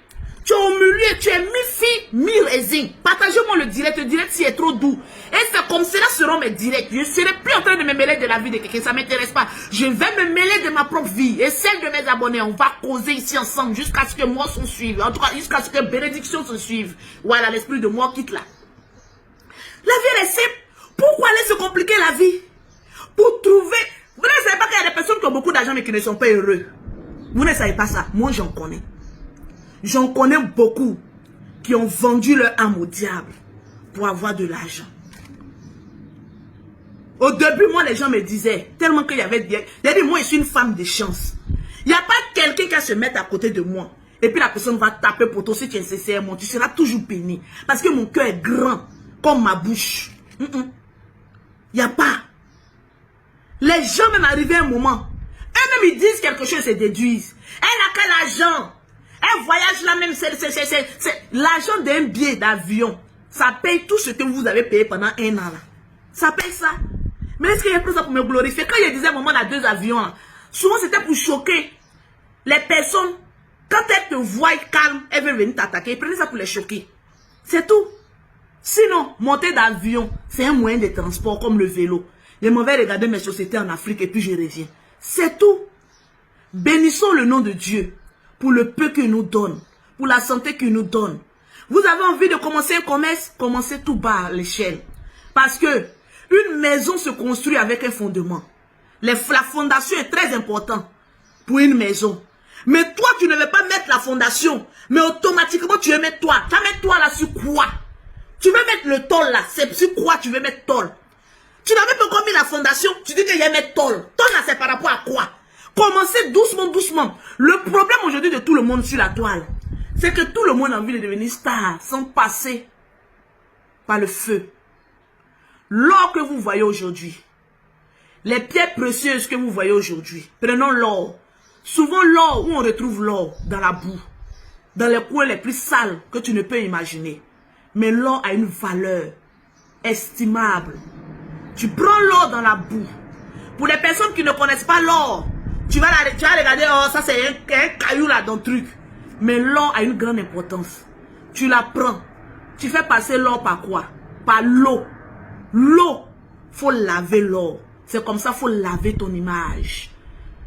Tu es au milieu, tu es mi-fille, mi-raisin. Partagez-moi le direct s'il est trop doux. Et c'est comme cela seront mes directs. Je ne serai plus en train de me mêler de la vie de quelqu'un, ça ne m'intéresse pas. Je vais me mêler de ma propre vie et celle de mes abonnés. On va causer ici ensemble jusqu'à ce que moi se suive. En tout cas, jusqu'à ce que bénédiction se suive. Voilà, l'esprit de moi quitte là. La vie est simple. Pourquoi aller se compliquer la vie? Pour trouver... Vous ne savez pas qu'il y a des personnes qui ont beaucoup d'argent mais qui ne sont pas heureux. Vous ne savez pas ça. Moi, j'en connais. J'en connais beaucoup qui ont vendu leur âme au diable pour avoir de l'argent. Au début, moi, les gens me disaient, tellement qu'il y avait bien. J'ai dit, moi, je suis une femme de chance. Il n'y a pas quelqu'un qui va se mettre à côté de moi. Et puis la personne va taper pour toi. Si tu es sincèrement, tu seras toujours béni. Parce que mon cœur est grand, comme ma bouche. Il n'y a pas. Les gens même arrivés à un moment. Eux-mêmes, ils disent quelque chose et se déduisent. Elle a quel argent? Un voyage là même, c'est l'argent d'un billet d'avion. Ça paye tout ce que vous avez payé pendant un an là. Ça paye ça. Mais est-ce qu'il y a pris ça pour me glorifier? Quand il disait maman on a 2 avions là, souvent c'était pour choquer les personnes. Quand elles te voient calme, elles veulent venir t'attaquer. Ils prenaient ça pour les choquer. C'est tout. Sinon, monter d'avion, c'est un moyen de transport comme le vélo. Je m'en vais regarder mes sociétés en Afrique et puis je reviens. C'est tout. Bénissons le nom de Dieu pour le peu qu'il nous donne, pour la santé qu'il nous donne. Vous avez envie de commencer un commerce? Commencez tout bas à l'échelle. Parce que une maison se construit avec un fondement. La fondation est très importante pour une maison. Mais toi, tu ne veux pas mettre la fondation, mais automatiquement, tu veux mettre toi. Tu vas mettre toi là sur quoi? Tu veux mettre le tôle là, c'est sur quoi tu veux mettre tôle? Tu n'avais pas encore mis la fondation, tu dis qu'il y a mettre tôle. Tôle là, c'est par rapport à quoi? Commencez doucement, doucement. Le problème aujourd'hui de tout le monde sur la toile, c'est que tout le monde a envie de devenir star sans passer par le feu. L'or que vous voyez aujourd'hui, les pierres précieuses que vous voyez aujourd'hui, prenons l'or. Souvent l'or, où on retrouve l'or? Dans la boue, dans les coins les plus sales que tu ne peux imaginer. Mais l'or a une valeur estimable. Tu prends l'or dans la boue. Pour les personnes qui ne connaissent pas l'or, Tu vas regarder, oh, ça c'est un caillou là dans le truc. Mais l'or a une grande importance. Tu la prends. Tu fais passer l'or par quoi? Par l'eau. L'eau, faut laver l'or. C'est comme ça, faut laver ton image.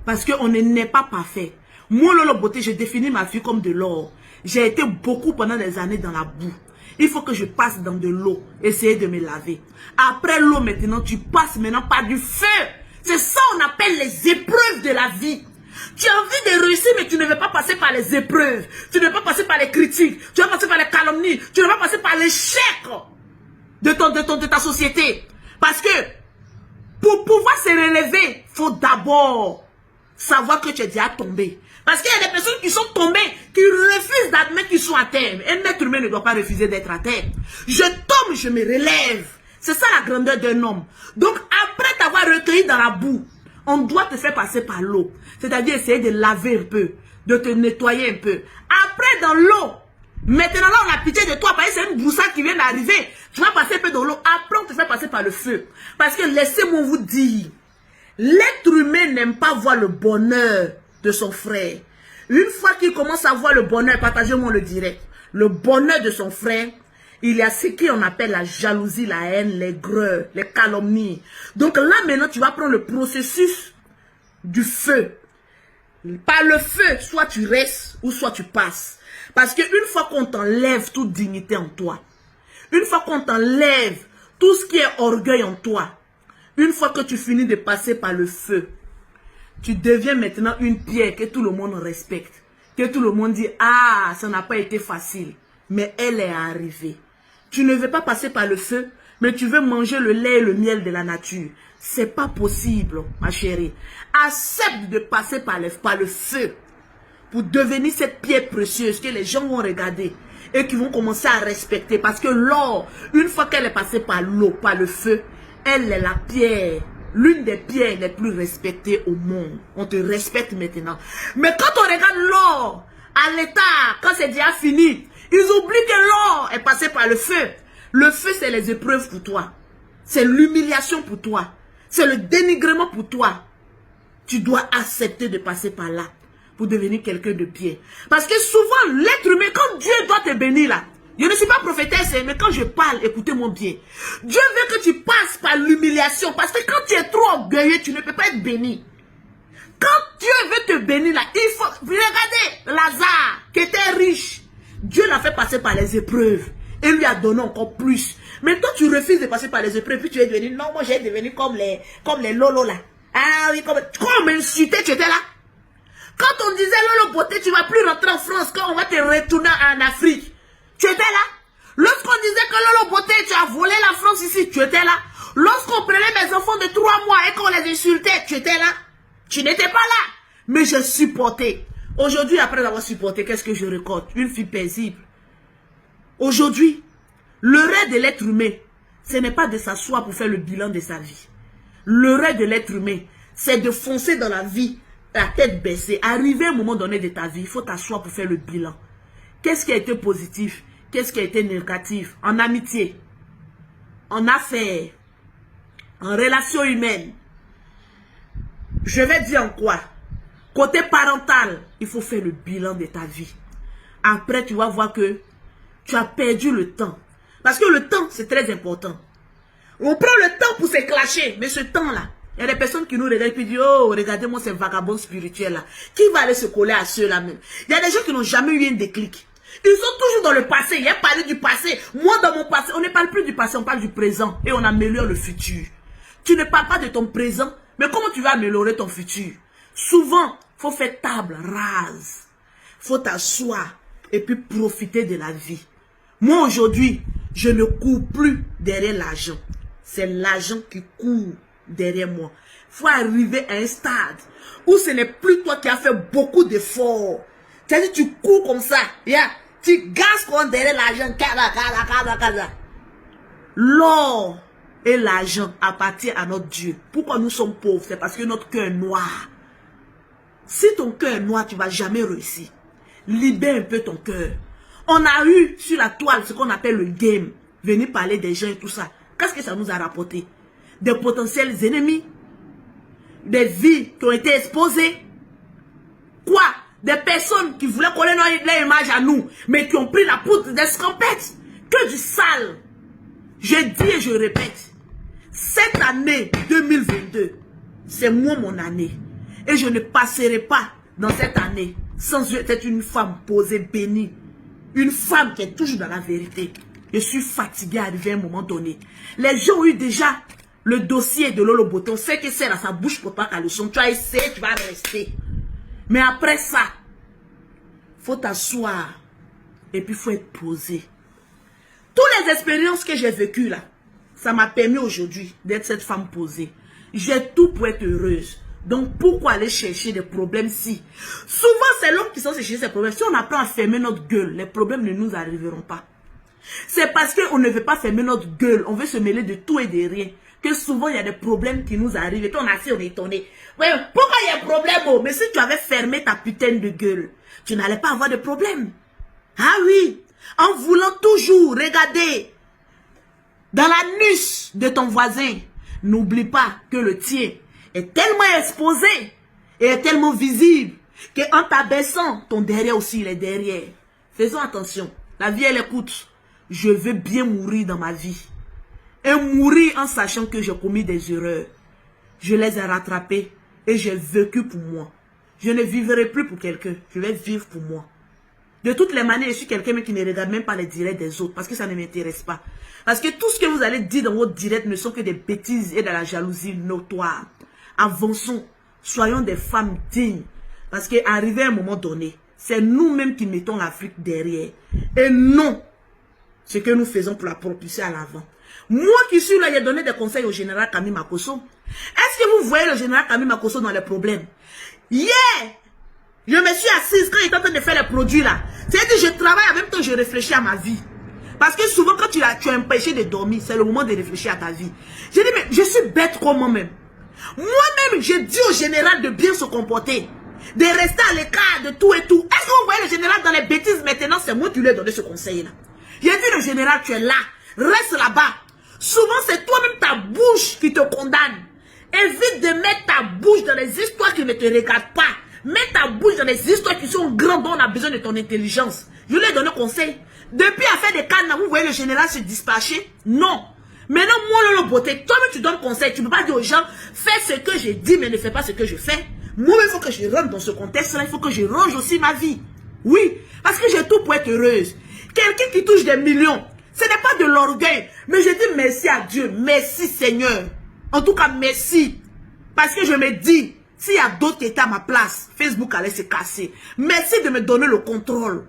Parce qu'on n'est pas parfait. Moi, Lolo Beauté, je définis ma vie comme de l'or. J'ai été beaucoup pendant des années dans la boue. Il faut que je passe dans de l'eau. Essayer de me laver. Après l'eau, maintenant, tu passes maintenant par du feu. C'est ça qu'on appelle les épreuves de la vie. Tu as envie de réussir, mais tu ne veux pas passer par les épreuves. Tu ne veux pas passer par les critiques. Tu vas passer par les calomnies. Tu ne veux pas passer par l'échec de ta société. Parce que pour pouvoir se relever, il faut d'abord savoir que tu es déjà tombé. Parce qu'il y a des personnes qui sont tombées, qui refusent d'admettre qu'ils sont à terre. Un être humain ne doit pas refuser d'être à terre. Je tombe, je me relève. C'est ça la grandeur d'un homme. Donc après t'avoir recueilli dans la boue, on doit te faire passer par l'eau. C'est-à-dire essayer de laver un peu, de te nettoyer un peu. Après dans l'eau, maintenant là on a pitié de toi parce que c'est une broussard qui vient d'arriver. Tu vas passer un peu dans l'eau. Après on te fait passer par le feu. Parce que laissez-moi vous dire, l'être humain n'aime pas voir le bonheur de son frère. Une fois qu'il commence à voir le bonheur, partagez-moi le direct. Le bonheur de son frère, il y a ce qu'on appelle la jalousie, la haine, l'aigreur, les calomnies. Donc là maintenant tu vas prendre le processus du feu. Par le feu, soit tu restes ou soit tu passes. Parce qu'une fois qu'on t'enlève toute dignité en toi, une fois qu'on t'enlève tout ce qui est orgueil en toi, une fois que tu finis de passer par le feu, tu deviens maintenant une pierre que tout le monde respecte. Que tout le monde dit, ah, ça n'a pas été facile. Mais elle est arrivée. Tu ne veux pas passer par le feu, mais tu veux manger le lait et le miel de la nature. C'est pas possible, ma chérie. Accepte de passer par le feu pour devenir cette pierre précieuse que les gens vont regarder et qui vont commencer à respecter. Parce que l'or, une fois qu'elle est passée par l'eau, par le feu, elle est la pierre, l'une des pierres les plus respectées au monde. On te respecte maintenant. Mais quand on regarde l'or à l'état, quand c'est déjà fini, ils oublient que l'or est passé par le feu. Le feu, c'est les épreuves pour toi. C'est l'humiliation pour toi. C'est le dénigrement pour toi. Tu dois accepter de passer par là pour devenir quelqu'un de bien. Parce que souvent, l'être humain, quand Dieu doit te bénir là, je ne suis pas prophétesse, mais quand je parle, écoutez-moi bien. Dieu veut que tu passes par l'humiliation. Parce que quand tu es trop orgueilleux, tu ne peux pas être béni. Quand Dieu veut te bénir là, il faut... Regardez, Lazare, qui était riche, Dieu l'a fait passer par les épreuves. Et lui a donné encore plus. Mais toi, tu refuses de passer par les épreuves. Puis tu es devenu, non, moi j'ai devenu comme les Lolo là. Ah oui, comme m'insulter, tu étais là. Quand on disait Lolo Beauté, tu ne vas plus rentrer en France, quand on va te retourner en Afrique. Tu étais là. Lorsqu'on disait que Lolo Beauté, tu as volé la France ici, tu étais là. Lorsqu'on prenait mes enfants de 3 mois et qu'on les insultait, tu étais là. Tu n'étais pas là. Mais j'ai supporté. Aujourd'hui, après avoir supporté, qu'est-ce que je récolte? Une fille paisible. Aujourd'hui, le rêve de l'être humain, ce n'est pas de s'asseoir pour faire le bilan de sa vie. Le rêve de l'être humain, c'est de foncer dans la vie, la tête baissée. Arriver à un moment donné de ta vie, il faut t'asseoir pour faire le bilan. Qu'est-ce qui a été positif? Qu'est-ce qui a été négatif? En amitié, en affaires, en relations humaines. Je vais dire en quoi? Côté parental, il faut faire le bilan de ta vie. Après, tu vas voir que tu as perdu le temps. Parce que le temps, c'est très important. On prend le temps pour se clasher. Mais ce temps-là, il y a des personnes qui nous regardent et qui disent, oh, regardez-moi ces vagabonds spirituels là. Qui va aller se coller à ceux-là même? Il y a des gens qui n'ont jamais eu un déclic. Ils sont toujours dans le passé. Il y a parlé du passé. Moi, dans mon passé, on ne parle plus du passé, on parle du présent. Et on améliore le futur. Tu ne parles pas de ton présent, mais comment tu vas améliorer ton futur? Souvent, il faut faire table rase. Il faut t'asseoir et puis profiter de la vie. Moi, aujourd'hui, je ne cours plus derrière l'argent. C'est l'argent qui court derrière moi. Il faut arriver à un stade où ce n'est plus toi qui as fait beaucoup d'efforts. C'est-à-dire, tu cours comme ça. Yeah. Tu gazes comme derrière l'argent. L'or et l'argent appartiennent à notre Dieu. Pourquoi nous sommes pauvres? C'est parce que notre cœur est noir. Si ton cœur est noir, tu ne vas jamais réussir. Libère un peu ton cœur. On a eu sur la toile ce qu'on appelle le game. Venir parler des gens et tout ça. Qu'est-ce que ça nous a rapporté? Des potentiels ennemis. Des vies qui ont été exposées. Quoi? Des personnes qui voulaient coller leur image à nous, mais qui ont pris la poudre d'escampette. Que du sale. Je dis et je répète, cette année 2022, c'est moi mon année. Et je ne passerai pas dans cette année sans être une femme posée, bénie. Une femme qui est toujours dans la vérité. Je suis fatiguée arrivé à un moment donné. Les gens ont eu déjà le dossier de Lolo Boto. On sait que c'est à sa bouche pour pas qu'elle le son. Tu as essayé, tu vas rester. Mais après ça, faut t'asseoir. Et puis il faut être posé. Toutes les expériences que j'ai vécues là, ça m'a permis aujourd'hui d'être cette femme posée. J'ai tout pour être heureuse. Donc pourquoi aller chercher des problèmes si? Souvent c'est l'homme qui sont chercher ces problèmes. Si on apprend à fermer notre gueule, les problèmes ne nous arriveront pas. C'est parce qu'on ne veut pas fermer notre gueule, on veut se mêler de tout et de rien, que souvent il y a des problèmes qui nous arrivent. Et puis on a assez, on est étonné. Ouais, pourquoi il y a un problème? Oh? Mais si tu avais fermé ta putain de gueule, tu n'allais pas avoir de problème. Ah oui, en voulant toujours regarder dans l'anus de ton voisin, n'oublie pas que le tien est tellement exposé et est tellement visible qu'en t'abaissant, ton derrière aussi il est derrière. Faisons attention, la vie elle écoute. Je veux bien mourir dans ma vie. Et mourir en sachant que j'ai commis des erreurs. Je les ai rattrapées et j'ai vécu pour moi. Je ne vivrai plus pour quelqu'un, je vais vivre pour moi. De toutes les manières, je suis quelqu'un qui ne regarde même pas les directs des autres parce que ça ne m'intéresse pas. Parce que tout ce que vous allez dire dans votre direct ne sont que des bêtises et de la jalousie notoire. Avançons, soyons des femmes dignes. Parce qu'arrivé à un moment donné, c'est nous-mêmes qui mettons l'Afrique derrière. Et non ce que nous faisons pour la propulser à l'avant. Moi qui suis là, j'ai donné des conseils au général Kami Makosso. Est-ce que vous voyez le général Kami Makosso dans les problèmes? Hier, je me suis assise quand il était en train de faire les produits là. C'est-à-dire que je travaille en même temps que je réfléchis à ma vie. Parce que souvent quand tu as empêché de dormir, c'est le moment de réfléchir à ta vie. J'ai dit, mais je suis bête comme moi-même. Moi-même, j'ai dit au général de bien se comporter. De rester à l'écart de tout et tout. Est-ce que vous voyez le général dans les bêtises maintenant? C'est moi qui lui ai donné ce conseil-là. J'ai dit, le général, tu es là. Reste là-bas. Souvent, c'est toi-même ta bouche qui te condamne. Évite de mettre ta bouche dans les histoires qui ne te regardent pas. Mets ta bouche dans les histoires qui sont grandes dont on a besoin de ton intelligence. Je lui ai donné conseil. Depuis à faire des cannes, vous voyez le général se dispatcher? Non. Maintenant, moi, Lolo Beauté, toi-même tu donnes conseil. Tu ne peux pas dire aux gens, fais ce que je dis, mais ne fais pas ce que je fais. Moi, il faut que je rentre dans ce contexte-là. Il faut que je range aussi ma vie. Oui, parce que j'ai tout pour être heureuse. Quelqu'un qui touche des millions, ce n'est pas de l'orgueil. Mais je dis merci à Dieu. Merci Seigneur. En tout cas, merci. Parce que je me dis, s'il y a d'autres qui étaient à ma place, Facebook allait se casser. Merci de me donner le contrôle.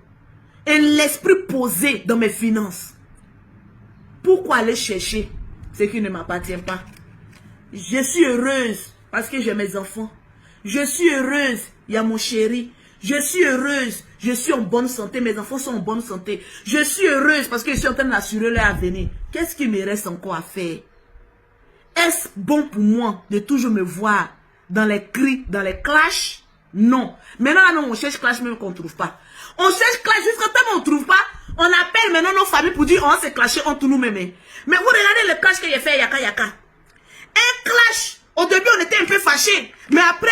Et l'esprit posé dans mes finances. Pourquoi aller chercher ce qui ne m'appartient pas? Je suis heureuse parce que j'ai mes enfants. Je suis heureuse, il y a mon chéri. Je suis heureuse, je suis en bonne santé, mes enfants sont en bonne santé. Je suis heureuse parce que je suis en train d'assurer leur avenir. Qu'est-ce qui me reste encore à faire? Est-ce bon pour moi de toujours me voir dans les cris, dans les clashs? Non. Maintenant, non, on cherche clash même qu'on ne trouve pas. On cherche clash jusqu'à temps qu'on ne trouve pas. On appelle maintenant nos familles pour dire on s'est clashé entre nous-mêmes. Mais vous regardez le clash que j'ai fait Yaka Yaka. Un clash, au début on était un peu fâchés. Mais après,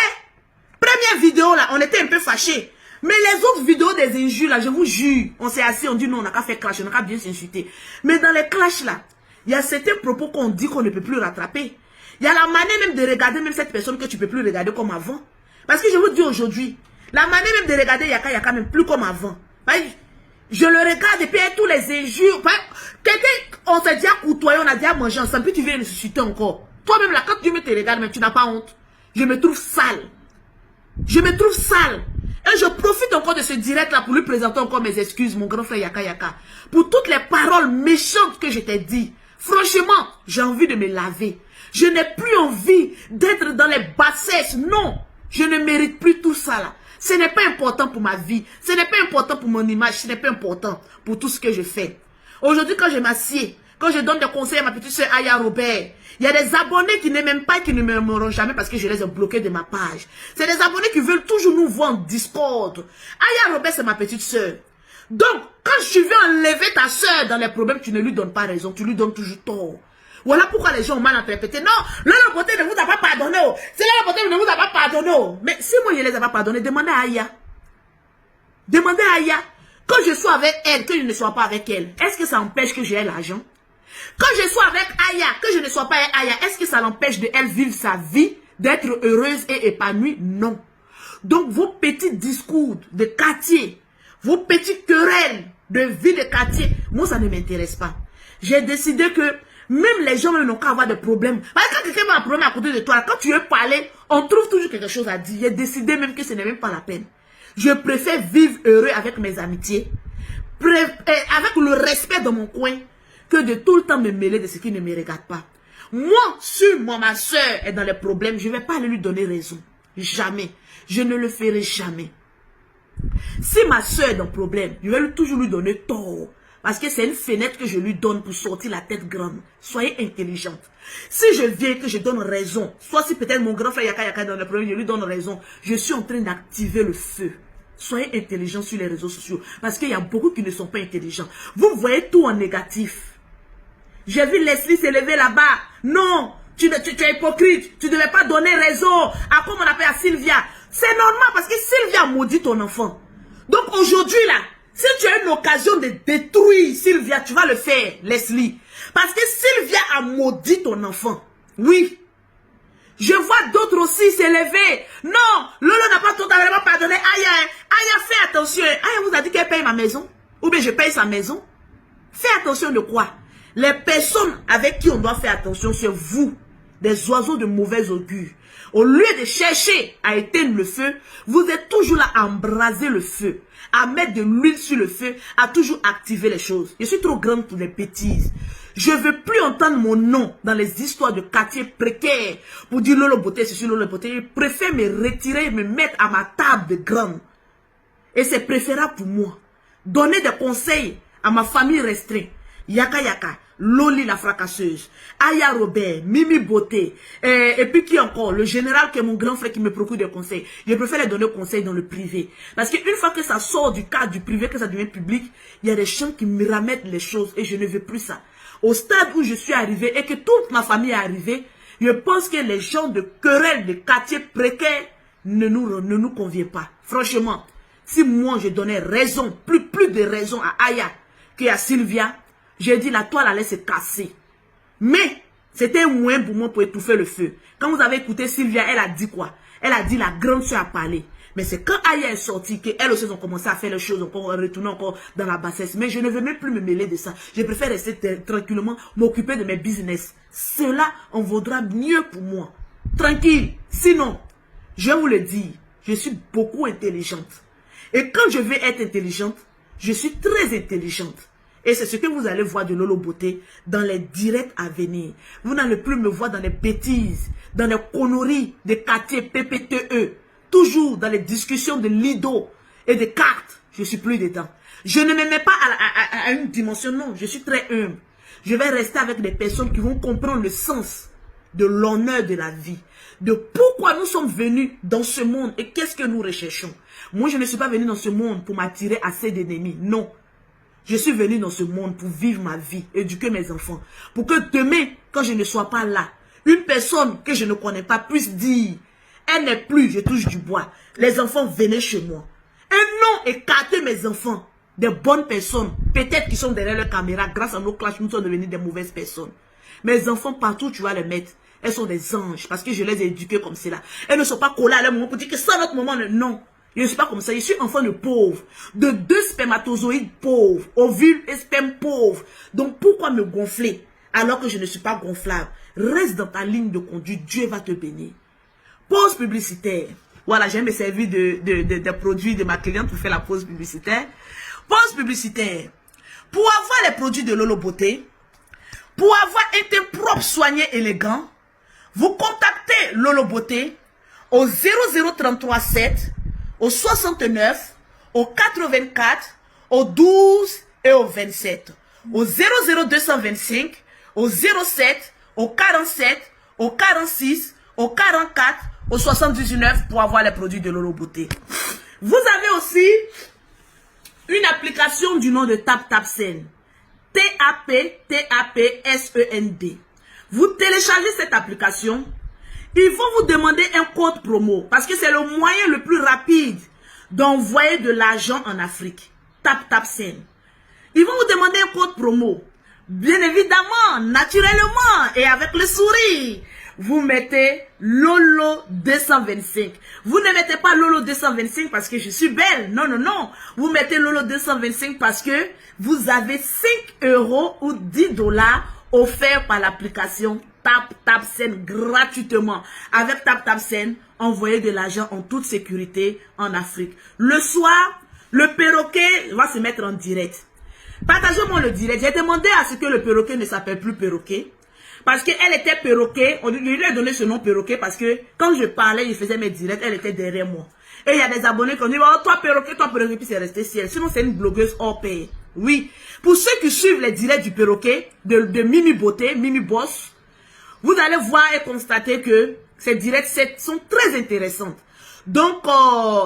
première vidéo là, on était un peu fâchés. Mais les autres vidéos des injures là, je vous jure, on s'est assis, on dit non, on n'a qu'à faire clash, on n'a qu'à bien s'insulter. Mais dans les clashs là, il y a certains propos qu'on dit qu'on ne peut plus rattraper. Il y a la manière même de regarder même cette personne que tu ne peux plus regarder comme avant. Parce que je vous dis aujourd'hui, la manière même de regarder Yaka Yaka même plus comme avant. Je le regarde et puis tous les injures. Quelqu'un, on s'est déjà côtoyé, on a déjà mangé ensemble, puis tu viens me susciter encore. Toi-même là, quand tu me te regardes, même tu n'as pas honte. Je me trouve sale. Je me trouve sale. Et je profite encore de ce direct là pour lui présenter encore mes excuses, mon grand frère Yaka Yaka. Pour toutes les paroles méchantes que je t'ai dit. Franchement, j'ai envie de me laver. Je n'ai plus envie d'être dans les bassesses. Non, je ne mérite plus tout ça là. Ce n'est pas important pour ma vie. Ce n'est pas important pour mon image. Ce n'est pas important pour tout ce que je fais. Aujourd'hui, quand je m'assieds, quand je donne des conseils à ma petite soeur Aya Robert, il y a des abonnés qui n'aiment même pas, qui ne m'aimeront jamais parce que je les ai bloqués de ma page. C'est des abonnés qui veulent toujours nous voir en Discord. Aya Robert, c'est ma petite soeur. Donc, quand tu veux enlever ta soeur dans les problèmes, tu ne lui donnes pas raison. Tu lui donnes toujours tort. Voilà pourquoi les gens ont mal interprété. Non, Lolo Beauté ne vous a pas pardonné. C'est Lolo Beauté ne vous a pas pardonné. Mais si moi je ne les ai pas pardonnés, demandez à Aya. Demandez à Aya. Quand je sois avec elle, que je ne sois pas avec elle, est-ce que ça empêche que j'ai l'argent? Quand je sois avec Aya, que je ne sois pas avec Aya, est-ce que ça l'empêche de elle vivre sa vie, d'être heureuse et épanouie? Non. Donc vos petits discours de quartier, vos petites querelles de vie de quartier, moi ça ne m'intéresse pas. J'ai décidé que même les gens n'ont qu'à avoir des problèmes. Parce que quand quelqu'un a un problème à côté de toi, quand tu veux parler, on trouve toujours quelque chose à dire. J'ai décidé même que ce n'est même pas la peine. Je préfère vivre heureux avec mes amitiés, avec le respect dans mon coin, que de tout le temps me mêler de ce qui ne me regarde pas. Moi, si ma soeur est dans les problèmes, je ne vais pas aller lui donner raison. Jamais. Je ne le ferai jamais. Si ma soeur est dans le problème, je vais toujours lui donner tort. Parce que c'est une fenêtre que je lui donne pour sortir la tête grande. Soyez intelligente. Si je viens que je donne raison, soit si peut-être mon grand frère Yaka dans le problème, je lui donne raison, je suis en train d'activer le feu. Soyez intelligents sur les réseaux sociaux. Parce qu'il y a beaucoup qui ne sont pas intelligents. Vous voyez tout en négatif. J'ai vu Leslie s'élever là-bas. Non, tu es hypocrite. Tu ne devais pas donner raison à, comme on appelle, à Sylvia. C'est normal parce que Sylvia maudit ton enfant. Donc aujourd'hui là, si tu as une occasion de détruire Sylvia, tu vas le faire, Leslie. Parce que Sylvia a maudit ton enfant. Oui. Je vois d'autres aussi s'élever. Non, Lolo n'a pas totalement pardonné. Aya, Aya, fais attention. Aya vous a dit qu'elle paye ma maison. Ou bien je paye sa maison. Fais attention de quoi? Les personnes avec qui on doit faire attention, c'est vous, des oiseaux de mauvais augure. Au lieu de chercher à éteindre le feu, vous êtes toujours là à embraser le feu, à mettre de l'huile sur le feu, à toujours activer les choses. Je suis trop grande pour les bêtises. Je ne veux plus entendre mon nom dans les histoires de quartiers précaires pour dire Lolo Beauté, c'est sur Lolo Beauté. Je préfère me retirer et me mettre à ma table de grande. Et c'est préférable pour moi. Donner des conseils à ma famille restreinte. Yaka Yaka, Loli la fracasseuse, Aya Robert, Mimi Beauté, et puis qui encore? Le général qui est mon grand frère qui me procure des conseils. Je préfère les donner conseils dans le privé. Parce qu'une fois que ça sort du cadre du privé, que ça devient public, il y a des gens qui me ramènent les choses et je ne veux plus ça. Au stade où je suis arrivé et que toute ma famille est arrivée, je pense que les gens de querelles de quartiers précaires ne nous conviennent pas. Franchement, si moi je donnais raison, plus de raison à Aya qu'à Sylvia, j'ai dit la toile allait se casser. Mais c'était un moyen pour moi pour étouffer le feu. Quand vous avez écouté Sylvia, elle a dit quoi? Elle a dit la grande soeur a parlé. Mais c'est quand Aya est sortie qu'elles aussi ont commencé à faire les choses, encore retourner encore dans la bassesse. Mais je ne veux même plus me mêler de ça. Je préfère rester tranquillement, m'occuper de mes business. Cela en vaudra mieux pour moi. Tranquille. Sinon, je vous le dis, je suis beaucoup intelligente. Et quand je vais être intelligente, je suis très intelligente. Et c'est ce que vous allez voir de Lolo Beauté dans les directs à venir. Vous n'allez plus me voir dans les bêtises, dans les conneries des quartiers PPTE. Toujours dans les discussions de Lido et de cartes. Je suis plus dedans. Je ne me mets pas à une dimension, non. Je suis très humble. Je vais rester avec des personnes qui vont comprendre le sens de l'honneur de la vie. De pourquoi nous sommes venus dans ce monde et qu'est-ce que nous recherchons. Moi, je ne suis pas venu dans ce monde pour m'attirer assez d'ennemis. Non. Je suis venu dans ce monde pour vivre ma vie, éduquer mes enfants. Pour que demain, quand je ne sois pas là, une personne que je ne connais pas puisse dire, elle n'est plus, je touche du bois. Les enfants venaient chez moi. Et non, écarter mes enfants des bonnes personnes, peut-être qui sont derrière leur caméra, grâce à nos clashs, nous sommes devenus des mauvaises personnes. Mes enfants, partout tu vas les mettre, elles sont des anges, parce que je les ai éduqués comme cela. Elles ne sont pas collées à leur moment pour dire que ça, notre moment, non. Je ne suis pas comme ça, je suis enfant de pauvre, de 2 spermatozoïdes pauvres, ovules et sperme pauvres. Donc pourquoi me gonfler alors que je ne suis pas gonflable? Reste dans ta ligne de conduite, Dieu va te bénir. Pause publicitaire. Voilà, j'aime me servir des produits de ma cliente pour faire la pause publicitaire. Pause publicitaire. Pour avoir les produits de Lolo Beauté, pour avoir un teint propre, soigné, élégant, vous contactez Lolo Beauté au 00337, au 69, au 84, au 12 et au 27. Au 00225, au 07, au 47, au 46, au 44, au 79 pour avoir les produits de Lolo Beauté. Vous avez aussi une application du nom de TapTapSend. TAPTAPSEND. Vous téléchargez cette application. Ils vont vous demander un code promo. Parce que c'est le moyen le plus rapide d'envoyer de l'argent en Afrique. TapTapSend. Ils vont vous demander un code promo. Bien évidemment, naturellement et avec le sourire. Vous mettez Lolo 225. Vous ne mettez pas Lolo 225 parce que je suis belle. Non, non, non. Vous mettez Lolo 225 parce que vous avez 5 € ou 10 $ offerts par l'application TapTapSend gratuitement. Avec TapTapSend, envoyez de l'argent en toute sécurité en Afrique. Le soir, le perroquet va se mettre en direct. Partagez-moi le direct. J'ai demandé à ce que le perroquet ne s'appelle plus perroquet. Parce qu'elle était perroquet. On lui a donné ce nom perroquet parce que quand je parlais, je faisais mes directs, elle était derrière moi. Et il y a des abonnés qui ont dit, oh, toi perroquet, puis c'est resté ciel. Sinon, c'est une blogueuse hors paye. Oui. Pour ceux qui suivent les directs du perroquet, de Mimi Beauté, Mimi Boss, vous allez voir et constater que ces directs sont très intéressantes. Donc,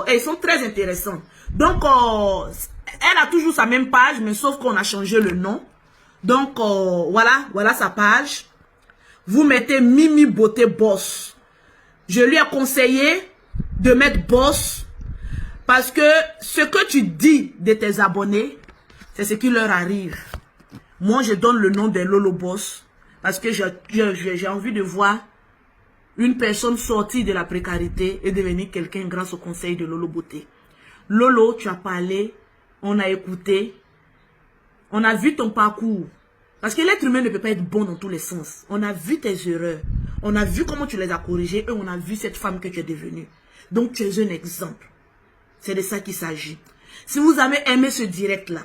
elles sont très intéressantes. Donc, elle a toujours sa même page, mais sauf qu'on a changé le nom. Donc, voilà sa page. Vous mettez Mimi Beauté Boss. Je lui ai conseillé de mettre Boss parce que ce que tu dis de tes abonnés, c'est ce qui leur arrive. Moi, je donne le nom de Lolo Boss parce que j'ai envie de voir une personne sortie de la précarité et devenir quelqu'un grâce au conseil de Lolo Beauté. Lolo, tu as parlé, on a écouté, on a vu ton parcours. Parce que l'être humain ne peut pas être bon dans tous les sens. On a vu tes erreurs. On a vu comment tu les as corrigées et on a vu cette femme que tu es devenue. Donc tu es un exemple. C'est de ça qu'il s'agit. Si vous avez aimé ce direct-là,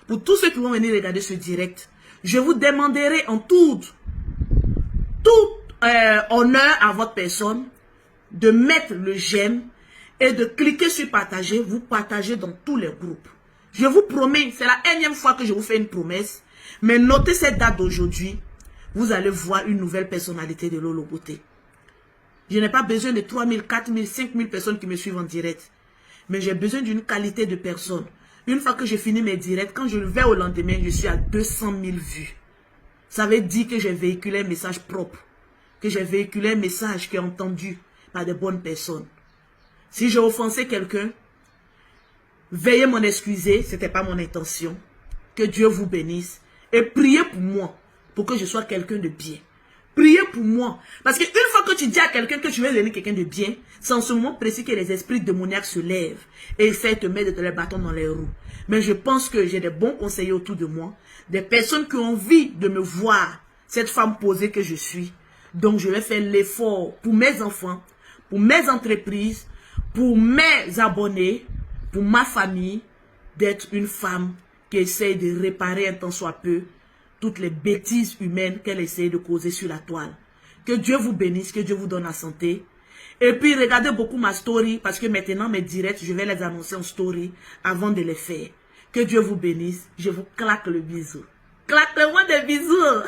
pour tous ceux qui vont venir regarder ce direct, je vous demanderai en tout honneur à votre personne de mettre le j'aime et de cliquer sur partager. Vous partagez dans tous les groupes. Je vous promets, c'est la énième fois que je vous fais une promesse. Mais notez cette date d'aujourd'hui, vous allez voir une nouvelle personnalité de Lolo Beauté. Je n'ai pas besoin de 3 000, 4 000, 5 000 personnes qui me suivent en direct. Mais j'ai besoin d'une qualité de personne. Une fois que j'ai fini mes directs, quand je le vais au lendemain, je suis à 200 000 vues. Ça veut dire que j'ai véhiculé un message propre. Que j'ai véhiculé un message qui est entendu par de bonnes personnes. Si j'ai offensé quelqu'un, veuillez m'en excuser, ce n'était pas mon intention. Que Dieu vous bénisse. Et priez pour moi, pour que je sois quelqu'un de bien. Priez pour moi. Parce qu'une fois que tu dis à quelqu'un que tu veux devenir quelqu'un de bien, c'est en ce moment précis que les esprits démoniaques se lèvent et essaient de te mettre les bâtons dans les roues. Mais je pense que j'ai des bons conseillers autour de moi, des personnes qui ont envie de me voir, cette femme posée que je suis. Donc je vais faire l'effort pour mes enfants, pour mes entreprises, pour mes abonnés, pour ma famille, d'être une femme qui essaye de réparer un tant soit peu toutes les bêtises humaines qu'elle essaye de causer sur la toile. Que Dieu vous bénisse, que Dieu vous donne la santé. Et puis regardez beaucoup ma story, parce que maintenant mes directs, je vais les annoncer en story avant de les faire. Que Dieu vous bénisse, je vous claque le bisou. Claquez-moi des bisous.